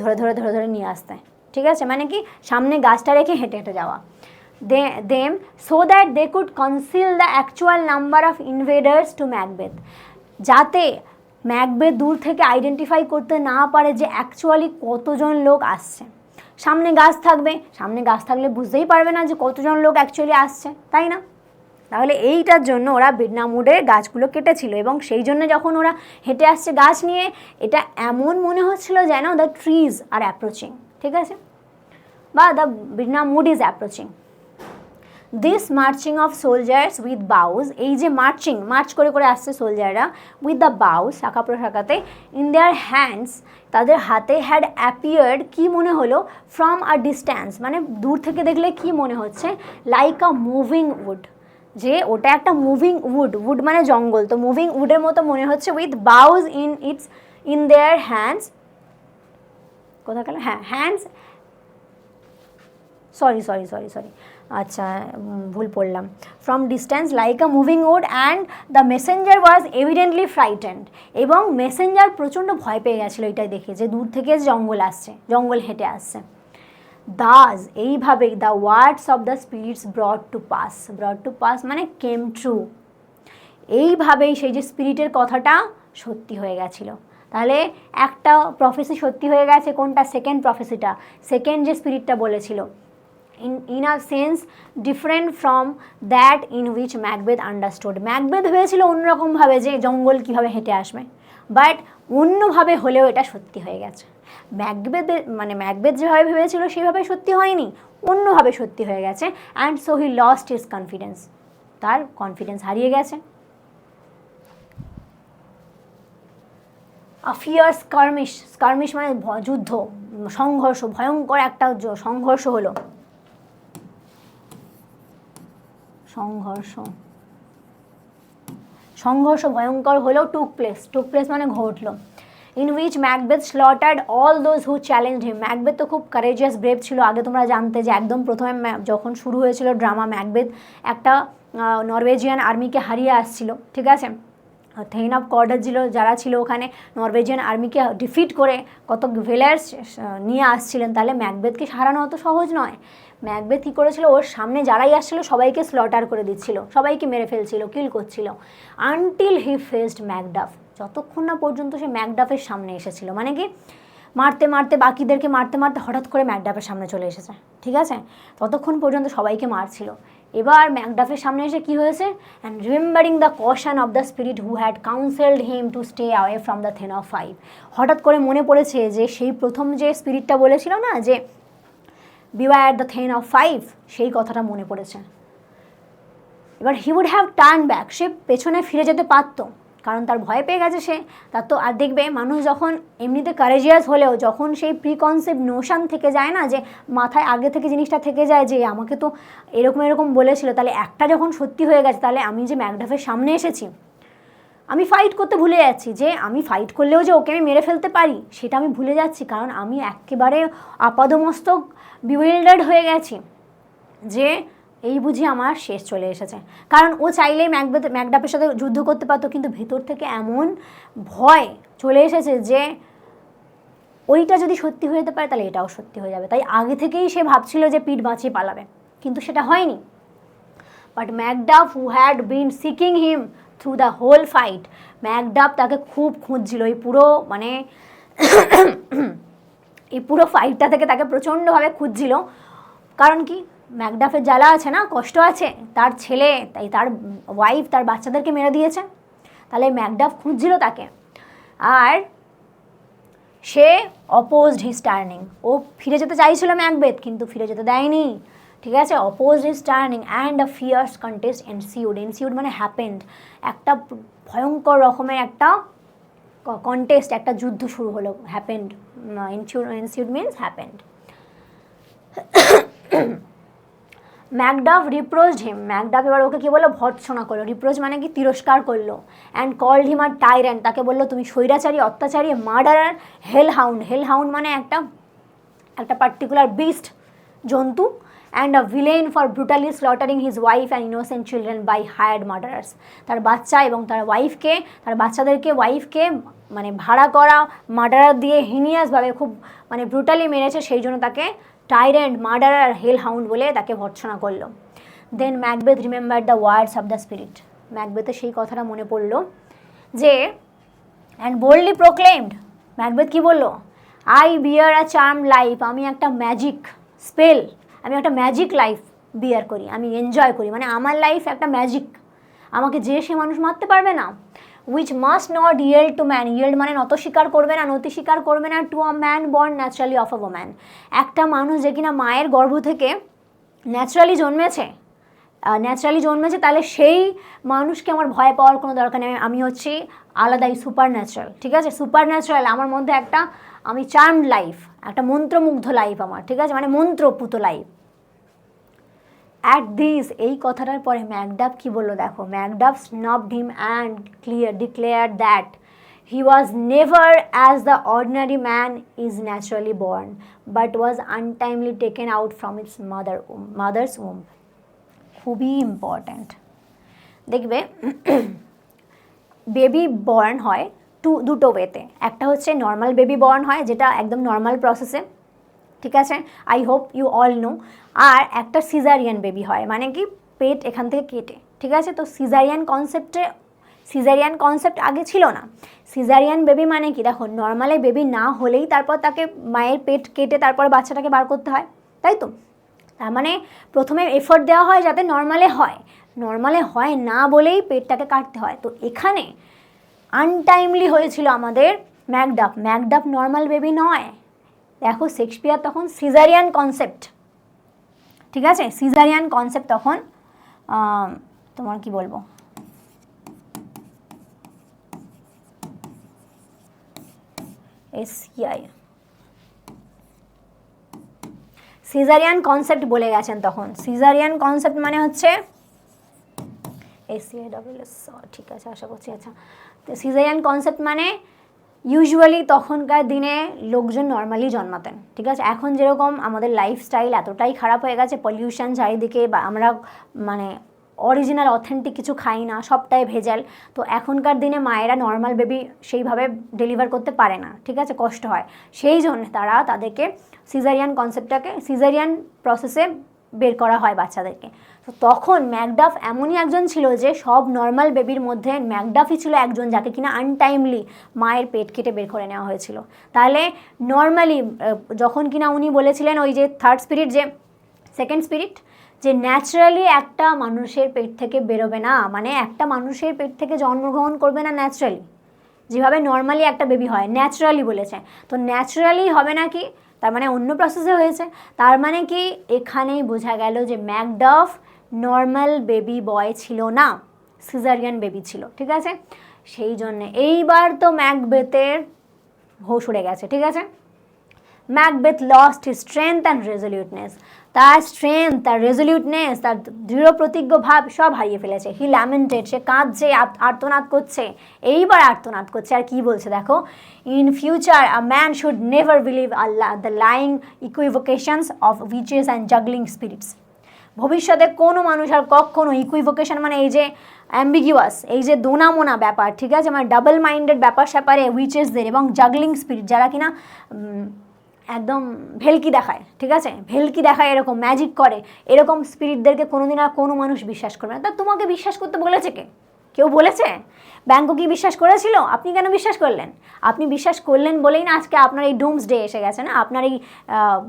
ধরে নিয়ে আসতে, ঠিক আছে, মানে কি সামনে গাছটা রেখে হেঁটে হেঁটে যাওয়া, them so that they could conceal the actual number of invaders to Macbeth, যাতে ম্যাকবেথ দূর থেকে আইডেন্টিফাই করতে না পারে যে অ্যাকচুয়ালি কতজন লোক আসছে। সামনে গাছ থাকলে বুঝতেই পারবে না যে কতজন লোক অ্যাকচুয়ালি আসছে, তাই না? তাহলে এইটার জন্য ওরা বিনামূল্যে গাছগুলো কেটেছিল, এবং সেই জন্য যখন ওরা হেঁটে আসছে গাছ নিয়ে, এটা এমন মনে হচ্ছিল যেন দ্য ট্রিজ আর অ্যাপ্রোচিং, ঠিক আছে, বা the Birnam wood is approaching. This marching of soldiers with boughs, এই যে মার্চ করে আসছে সোলজাররা, উইথ দ্য বাউজ, শাখা প্রশাখাতে, ইন দেয়ার হ্যান্ডস, তাদের হাতে, হ্যাড অ্যাপিয়ার্ড, কি মনে হলো, ফ্রম আ ডিস্ট্যান্স, মানে দূর থেকে দেখলে কি মনে হচ্ছে, লাইক আ মুভিং উড, যে ওটা একটা মুভিং উড মানে জঙ্গল, তো মুভিং উডের মতো মনে হচ্ছে, with boughs in their hands, কোথা গেল, হ্যাঁ হ্যান্ডস, সরি আচ্ছা ভুল পড়লাম, from distance like a moving wood, and the messenger was evidently frightened, এবং মেসেঞ্জার প্রচণ্ড ভয় পেয়ে গেছিলো এটাই দেখে যে দূর থেকে জঙ্গল হেঁটে আসছে। দাস, এইভাবেই, the words of the spirits ব্রট two pass মানে কেম ট্রু, এইভাবেই সেই যে স্পিরিটের কথাটা সত্যি হয়ে গেছিলো। তাহলে একটা প্রফেসি সত্যি হয়ে গেছে, কোনটা, সেকেন্ড প্রফেসিটা, সেকেন্ড যে স্পিরিটটা বলেছিল, in a sense different from that in which Macbeth understood, Macbeth ভেবেছিল অন্যরকমভাবে যে জঙ্গল কীভাবে হেঁটে আসবে, বাট অন্যভাবে হলেও এটা সত্যি হয়ে গেছে। ম্যাকবেথ যেভাবে ভেবেছিল সেভাবে সত্যি হয়নি, অন্যভাবে সত্যি হয়ে গেছে, and so he lost his confidence, তার কনফিডেন্স হারিয়ে গেছে। আ ফিয়ার্স স্কার্মিশ মানে যুদ্ধ, সংঘর্ষ, ভয়ঙ্কর একটা সংঘর্ষ হলো, সংঘর্ষ ভয়ঙ্কর হলো, টুক প্লেস মানে ঘটলো, in which Macbeth স্লটার্ড all those who challenge him, Macbeth তো খুব কারেজিয়াস ব্রেভ ছিল, আগে তোমরা জানতে যে একদম প্রথমে যখন শুরু হয়েছিল ড্রামা, ম্যাকবেথ একটা নরওয়েজিয়ান আর্মিকে হারিয়ে আসছিল, ঠিক আছে, থেইন অফ কর্ডার যারা ছিল ওখানে নরওয়েজিয়ান আর্মিকে ডিফিট করে কত ভেলার্স নিয়ে আসছিলেন, তাহলে ম্যাকবেথকে হারানো অত সহজ নয়। ম্যাকবেথ কী করেছিল, ওর সামনে যারাই আসছিল সবাইকে স্লটার করে দিচ্ছিল, সবাইকে মেরে ফেলছিল, কিল করছিল, আনটিল হি ফেসড ম্যাকডাফ, যতক্ষণ না পর্যন্ত সে ম্যাকডাফের সামনে এসেছিল, মানে কি বাকিদেরকে মারতে হঠাৎ করে ম্যাকডাফের সামনে চলে এসেছে, ঠিক আছে, ততক্ষণ পর্যন্ত সবাইকে মারছিল। এবার ম্যাকডাফের সামনে এসে কি হয়েছে, and remembering the caution of the spirit who had counselled him to stay away from the thane of five, হঠাৎ করে মনে পড়েছে যে সেই প্রথম যে স্পিরিটটা বলেছিল না যে beware the thane of five, সেই কথাটা মনে পড়েছে। এবার he would have turn back, সে পেছনে ফিরে যেতে পারতো, কারণ তার ভয় পেয়ে গেছে সে, তার তো আর দেখবে মানুষ যখন এমনিতে কারেজিয়াস হলেও যখন সেই প্রিকনসেপ্ট নোশান থেকে যায় না, যে মাথায় আগে থেকে জিনিসটা থেকে যায় যে আমাকে তো এরকম বলেছিল, তাহলে একটা যখন সত্যি হয়ে গেছে, তাহলে আমি যে ম্যাকডাফের সামনে এসেছি, আমি ফাইট করতে ভুলে যাচ্ছি, যে আমি ফাইট করলেও যে ওকে আমি মেরে ফেলতে পারি সেটা আমি ভুলে যাচ্ছি, কারণ আমি একেবারে আপাদমস্তক বিউইল্ডার্ড হয়ে গেছি যে এই বুঝি আমার শেষ চলে এসেছে। কারণ ও চাইলেই ম্যাকডাফের সাথে যুদ্ধ করতে পারতো, কিন্তু ভেতর থেকে এমন ভয় চলে এসেছে যে ওইটা যদি সত্যি হয়ে যেতে পারে তাহলে এটাও সত্যি হয়ে যাবে, তাই আগে থেকেই সে ভাবছিল যে পিঠ বাঁচিয়ে পালাবে, কিন্তু সেটা হয়নি। But Macduff who had been seeking him through the whole fight, Macduff তাকে খুব খুঁজছিল এই পুরো ফাইটটা থেকে তাকে প্রচণ্ডভাবে খুঁজছিল, কারণ কি ম্যাকডাফের জ্বালা আছে না, কষ্ট আছে, তার ছেলে, তাই তার ওয়াইফ তার বাচ্চাদেরকে মেরে দিয়েছে, তাহলে ম্যাকডাফ খুঁজছিল তাকে, আর সে অপোজড হিজ টার্নিং, ও ফিরে যেতে চাইছিল ম্যাকবেথ, কিন্তু ফিরে যেতে দেয়নি, ঠিক আছে, opposed his turning, and a fierce contest ensued মানে হ্যাপেন্ড, একটা ভয়ঙ্কর রকমের একটা কন্টেস্ট, একটা যুদ্ধ শুরু হলো, হ্যাপেন্ড, এনসিউড মিনস হ্যাপেন্ড। ম্যাকডাফ রিপ্রোচড হিম, ম্যাকডাফ এবার ওকে কি বললো, ভর্ৎসনা করলো, রিপ্রোচ মানে কি তিরস্কার করলো, অ্যান্ড কল্ড হিম আর টাইরেন্ট, তাকে বললো তুমি স্বৈরাচারী, অত্যাচারী, মার্ডারার, হেলহাউন্ড মানে একটা পার্টিকুলার বিস্ট, জন্তু, and a villain for brutally slaughtering his wife and innocent children by hired murderers, তার বাচ্চা এবং তার বাচ্চাদেরকে মানে ভাড়া করা মার্ডারার দিয়ে হিনিয়াসভাবে খুব মানে ব্রুটালি মেরেছে, সেই জন্য তাকে টাইরেন্ট, মার্ডারার, হেলহাউন্ড বলে তাকে ভর্ৎসনা করলো। Then Macbeth remember the words of the spirit, ম্যাকবেথের সেই কথাটা মনে পড়লো যে অ্যান্ড বোল্ডলি প্রোক্লেমড, ম্যাকবেথ কী বললো, I bear a charm life, আমি একটা ম্যাজিক স্পেল, আমি একটা ম্যাজিক লাইফ বিয়ার করি, আমি এনজয় করি, মানে আমার লাইফ একটা ম্যাজিক, আমাকে যে সে মানুষ মারতে পারবে না। Which must not yield to man, yield মানে নত স্বীকার করবে না, নতি স্বীকার করবে না, to a man born naturally of a woman, একটা মানুষ যে কিনা মায়ের গর্ভ থেকে ন্যাচারালি জন্মেছে, তাহলে সেই মানুষকে আমার ভয় পাওয়ার কোনো দরকার নেই, আমি হচ্ছি আলাদাই সুপার ন্যাচারাল, ঠিক আছে, সুপার ন্যাচারাল, আমার মধ্যে একটা আমি চার্মড লাইফ, একটা মন্ত্রমুগ্ধ লাইফ আমার, ঠিক আছে, মানে মন্ত্রপুত লাইফ। অ্যাট দিস, এই কথাটার পরে ম্যাকডাফ কী বললো দেখো, Macduff snubbed him and declare that he was never as the ordinary man is naturally born but was untimely taken out from its mother's womb. খুবই ইম্পর্ট্যান্ট, দেখবে বেবি বর্ন হয় দুটো ওয়েতে, একটা হচ্ছে নর্মাল বেবি বর্ন হয় যেটা একদম নর্মাল প্রসেসে, ঠিক আছে, I hope you all know, আর একটা সিজারিয়ান বেবি হয়, মানে কি পেট এখান থেকে কেটে, ঠিক আছে। তো সিজারিয়ান কনসেপ্ট আগে ছিল না। সিজারিয়ান বেবি মানে কি, দেখো নর্মালে বেবি না হলেই তারপর তাকে মায়ের পেট কেটে তারপর বাচ্চাটাকে বার করতে হয়, তাই তো, তার মানে প্রথমে এফোর্ট দেওয়া হয় যাতে নর্মালে হয় না বলেই পেটটাকে কাটতে হয়। তো এখানে আনটাইমলি হয়েছিল আমাদের ম্যাকডাফ নর্মাল বেবি নয়, দেখো শেক্সপিয়ার তখন সিজারিয়ান কনসেপ্ট, ঠিক আছে, সিজারিয়ান কনসেপ্ট তখন তোমার কি বলবো, সিজারিয়ান কনসেপ্ট বলে গেছেন তখন। সিজারিয়ান কনসেপ্ট মানে হচ্ছে SCISS, ঠিক আছে, আশা করছি। আচ্ছা, তো সিজারিয়ান কনসেপ্ট মানে ইউজুয়ালি তখনকার দিনে লোকজন নর্মালি জন্মাতেন, ঠিক আছে। এখন যেরকম আমাদের লাইফস্টাইল এতটাই খারাপ হয়ে গেছে, পলিউশন চারিদিকে, বা আমরা মানে অরিজিনাল অথেন্টিক কিছু খাই না, সবটাই ভেজাল, তো এখনকার দিনে মায়েরা নর্মাল বেবি সেইভাবে ডেলিভার করতে পারে না, ঠিক আছে, কষ্ট হয়, সেই জন্য তাদেরকে সিজারিয়ান প্রসেসে বের করা হয় বাচ্চাদেরকে। তো তখন ম্যাকডাফ এমনই একজন ছিল যে সব নর্মাল বেবির মধ্যে ম্যাকডাফই ছিল একজন যাকে কিনা আনটাইমলি মায়ের পেট কেটে বের করে নেওয়া হয়েছিল। তাহলে নর্মালি যখন কিনা উনি বলেছিলেন ওই যে থার্ড স্পিরিট, যে সেকেন্ড স্পিরিট, যে ন্যাচারালি একটা মানুষের পেট থেকে বেরোবে না, মানে একটা মানুষের পেট থেকে জন্মগ্রহণ করবে না ন্যাচারালি, যেভাবে নর্মালি একটা বেবি হয়, ন্যাচারালি বলেছে। তো ন্যাচারালি হবে না কি, তার মানে অন্য প্রসেসে হয়েছে, তার মানে কি এখানেই বোঝা গেল যে ম্যাকডাফ নর্মাল বেবি বয় ছিল না, সিজারিয়ান বেবি ছিল, ঠিক আছে। সেই জন্যে এইবার তো ম্যাকবেথের হোশ উড়ে গেছে, ঠিক আছে। Macbeth lost his strength and resoluteness, তার স্ট্রেংথ, তার রেজলিউটনেস, তার দৃঢ় প্রতিজ্ঞ ভাব সব হারিয়ে ফেলেছে। হি ল্যামেন্টেড, সে কাঁদছে, আর্তনাদ করছে, এইবার আর্তনাদ করছে। আর কি বলছে দেখো, in future a man should never believe the lying equivocations of witches and juggling spirits. ভবিষ্যতে কোনো মানুষ আর কখনো ইকুইভোকেশন মানে এই যে অ্যাম্বিগিউয়াস, এই যে দোনামোনা ব্যাপার, ঠিক আছে, মানে ডাবল মাইন্ডেড ব্যাপার স্যাপারে উইচেসদের এবং জাগলিং স্পিরিট যারা কিনা একদম ভেলকি দেখায়, ঠিক আছে, ভেলকি দেখায়, এরকম ম্যাজিক করে, এরকম স্পিরিটদেরকে কোনোদিন আর কোনো মানুষ বিশ্বাস করবে না। তা তোমাকে বিশ্বাস করতে বলেছে কে? কেউ বলেছে? ব্যাংকও কি বিশ্বাস করেছিল? আপনি কেন বিশ্বাস করলেন? আপনি বিশ্বাস করলেন বলেই না আজকে আপনার এই ডুমস ডে এসে গেছে না, আপনার এই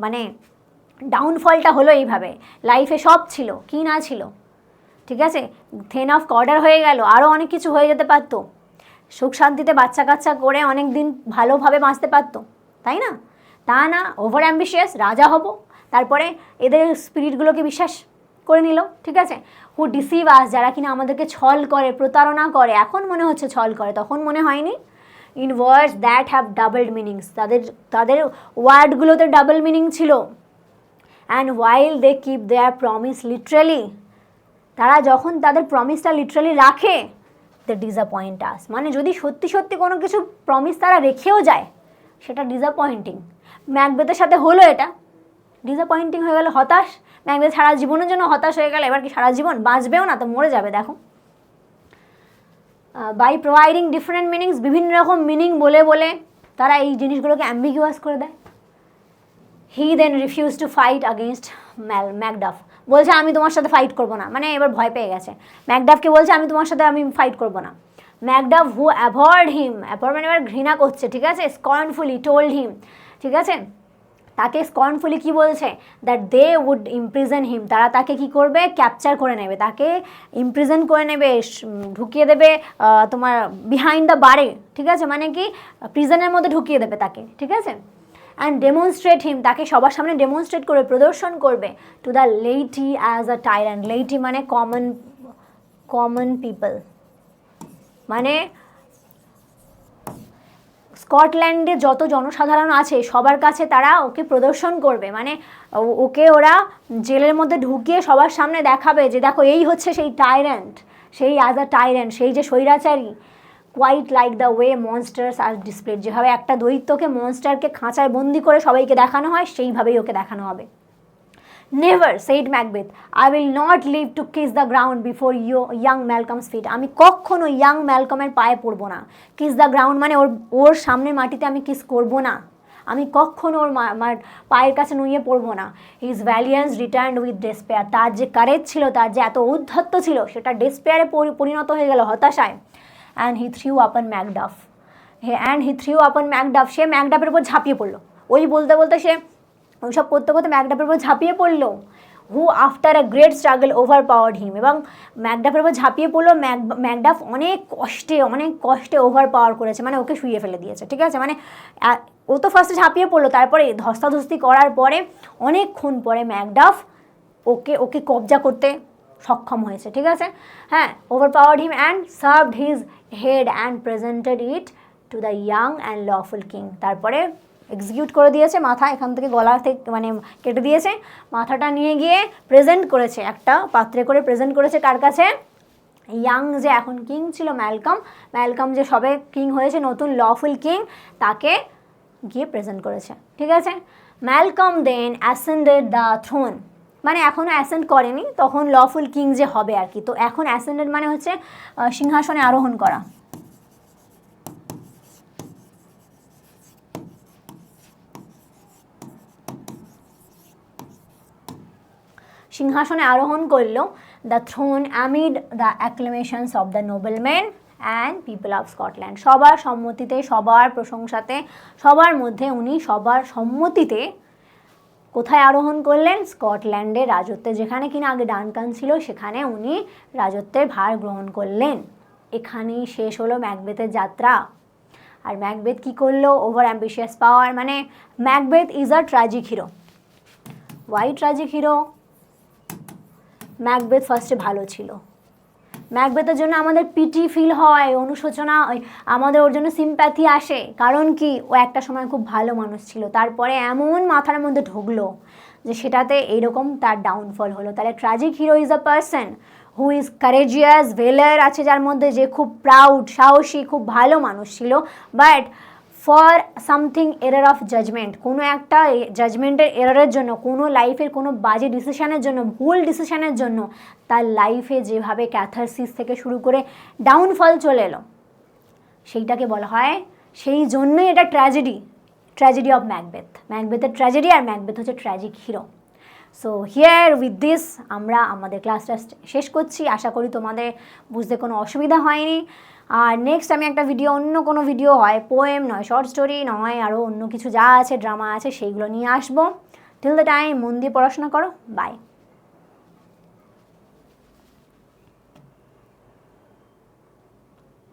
মানে ডাউনফলটা হলো এইভাবে। লাইফে সব ছিল, কি না ছিল, ঠিক আছে, থেন অফ কর্ডার হয়ে গেল, আরও অনেক কিছু হয়ে যেতে পারতো, সুখ শান্তিতে বাচ্চা কাচ্চা করে অনেক দিন ভালোভাবে বাঁচতে পারতো, তাই না? তা না, ওভার অ্যাম্বিশিয়াস, রাজা হব, তারপরে এদের স্পিরিটগুলোকে বিশ্বাস করে নিল, ঠিক আছে। হু ডিসিভ আস, যারা কিনা আমাদেরকে ছল করে, প্রতারণা করে, এখন মনে হচ্ছে ছল করে, তখন মনে হয়নি। In words that have doubled meanings, তাদের ওয়ার্ডগুলোতে ডাবল মিনিং ছিল। And while they keep their promise literally, তারা যখন তাদের প্রমিসটা লিটারালি রাখে, দে ডিসঅ্যাপয়েন্ট আস, মানে যদি সত্যি সত্যি কোনো কিছু প্রমিস তারা রেখেও যায় সেটা ডিসঅ্যাপয়েন্টিং। ম্যাকবেথের সাথে হলো এটা, ডিসঅ্যাপয়েন্টিং হয়ে গেল, হতাশ। ম্যাকবেথ সারা জীবনের জন্য হতাশ হয়ে গেল, এবার কি সারা জীবন বাঁচবেও না, তো মরে যাবে। দেখো, বাই প্রোভাইডিং ডিফারেন্ট মিনিংস, বিভিন্ন রকম মিনিং বলে বলে তারা এই জিনিসগুলোকে অ্যাম্বিগুয়াস করে দেয়। He then refuse to fight against Macduff, বলছে আমি তোমার সাথে ফাইট করবো না, মানে এবার ভয় পেয়ে গেছে। ম্যাকডাফকে বলছে আমি তোমার সাথে ফাইট করবো না। ম্যাকডাফ হু অ্যাভয়েড হিম, অ্যাভয়েড মানে এবার ঘৃণা করছে, ঠিক আছে, স্কর্নফুলি টোল্ড হিম, ঠিক আছে, তাকে স্কর্নফুলি কি বলছে, দ্যাট দে উড ইমপ্রিজন হিম, তারা তাকে কি করবে, ক্যাপচার করে নেবে, তাকে ইমপ্রিজন করে নেবে, ঢুকিয়ে দেবে তোমার বিহাইন্ড দ্য বারে, ঠিক আছে, মানে কি প্রিজনের মধ্যে ঢুকিয়ে দেবে তাকে, ঠিক আছে, অ্যান্ড ডেমনস্ট্রেট হিম, তাকে সবার সামনে ডেমনস্ট্রেট করবে, প্রদর্শন করবে, to the laity as a tyrant, laity মানে কমন পিপল, মানে স্কটল্যান্ডে যত জনসাধারণ আছে সবার কাছে তারা ওকে প্রদর্শন করবে, মানে ওকে ওরা জেলের মধ্যে ঢুকিয়ে সবার সামনে দেখাবে যে দেখো এই হচ্ছে সেই টাইরেন্ট, সেই অ্যাজ আ টাইরেন্ট, সেই যে স্বৈরাচারী, quite like the way monsters are displayed, যেভাবে একটা দৈত্যকে মনস্টারকে খাঁচায় বন্দি করে সবাইকে দেখানো হয় সেইভাবেই ওকে দেখানো হবে। Never said Macbeth, I will not live to kiss the ground before young Malcolm's feet, আমি কখনো ইয়াং ম্যালকমের পায়ে পড়বো না, কিস দ্য গ্রাউন্ড মানে ওর সামনে মাটিতে আমি কিস করবো না, আমি কখনো ওর পায়ের কাছে নুয়ে পড়বো না। হিজ ভ্যালিয়েন্স রিটার্ন উইথ ডেসপেয়ার, তার যে কারেজ ছিল, তার যে এত ঔদ্ধত্য ছিল, সেটা ডেসপেয়ারে পরিণত হয়ে গেল, হতাশায়। অ্যান্ড হি থ্রিউ আপন ম্যাকডাফ, সে ম্যাকডাফের উপর ঝাঁপিয়ে পড়লো, ওই বলতে বলতে সে ওইসব করতে করতে ম্যাকডাফের উপর ঝাঁপিয়ে পড়লো, who after a great struggle overpowered him, এবং ম্যাকডাফের উপর ঝাঁপিয়ে পড়লো, ম্যাকডাফ অনেক কষ্টে ওভার পাওয়ার করেছে, মানে ওকে শুয়ে ফেলে দিয়েছে, ঠিক আছে, মানে ও তো ফার্স্টে ঝাঁপিয়ে পড়লো, তারপরে ধস্তাধস্তি করার পরে অনেকক্ষণ পরে ম্যাকডাফ ওকে কবজা করতে সক্ষম হয়েছে, ঠিক আছে, হ্যাঁ, over powered him and served his head and presented it to the young and lawful king, তারপরে এক্সিকিউট করে দিয়েছে, মাথা এখান থেকে গলা থেকে মানে কেটে দিয়েছে, মাথাটা নিয়ে গিয়ে প্রেজেন্ট করেছে, একটা পাত্রে করে প্রেজেন্ট করেছে, কার কাছে, ইয়াং যে এখন কিং ছিল ম্যালকম যে সবে কিং হয়েছে, নতুন লফুল কিং, তাকে গিয়ে প্রেজেন্ট করেছে, ঠিক আছে। Malcolm then ascended the throne, মানে এখনও অ্যাসেন্ড করেনি, তখন লফুল কিং যে হবে আর কি, তো এখন অ্যাসেন্ডেড মানে হচ্ছে সিংহাসনে আরোহণ করা, সিংহাসনে আরোহণ করলো, the throne amid the acclamations of the nobleman and people of Scotland, সবার সম্মতিতে, সবার প্রশংসাতে, সবার মধ্যে উনি সবার সম্মতিতে কোথায় আরোহণ করলেন, স্কটল্যান্ডের রাজত্বে, যেখানে কিনা আগে ডানকান ছিল সেখানে উনি রাজত্বের ভার গ্রহণ করলেন। এখানেই শেষ হলো ম্যাকবেথের যাত্রা। আর ম্যাকবেথ কী করলো, ওভার অ্যাম্বিশিয়াস পাওয়ার, মানে Macbeth is a tragic hero. Why tragic hero? Macbeth ফার্স্টে ভালো ছিল, ম্যাকবেথের জন্য আমাদের পিটি ফিল হয়, অনুশোচনা, আমাদের ওর জন্য সিম্প্যাথি আসে, কারণ কি ও একটা সময় খুব ভালো মানুষ ছিল, তারপরে এমন মাথার মধ্যে ঢুকলো যে সেটাতে এইরকম তার ডাউনফল হলো। তাহলে tragic hero is a person who is courageous, valour আছে যার মধ্যে, যে খুব প্রাউড, সাহসী, খুব ভালো মানুষ ছিল, but for something error of judgement, কোনো একটা জাজমেন্টের এররের জন্য, কোনো লাইফের কোনো বাজে ডিসিশানের জন্য, ভুল ডিসিশানের জন্য তার লাইফে যেভাবে ক্যাথারসিস থেকে শুরু করে ডাউনফল চলে এলো, সেইটাকে বলা হয়, সেই জন্যই এটা ট্র্যাজেডি অফ ম্যাকবেথ, ম্যাকবেথের ট্র্যাজেডি, আর ম্যাকবেথ হচ্ছে tragic hero. So here with this আমরা আমাদের ক্লাসটা শেষ করছি, আশা করি তোমাদের বুঝতে কোনো অসুবিধা হয়নি। আর নেক্সট আমি একটা ভিডিও, অন্য কোনো ভিডিও, হয় পোয়েম, নয় শর্ট স্টোরি, নয় আরও অন্য কিছু যা আছে, ড্রামা আছে, সেইগুলো নিয়ে আসবো। টিল দ্য টাইম মন দিয়ে পড়াশোনা করো, বাই।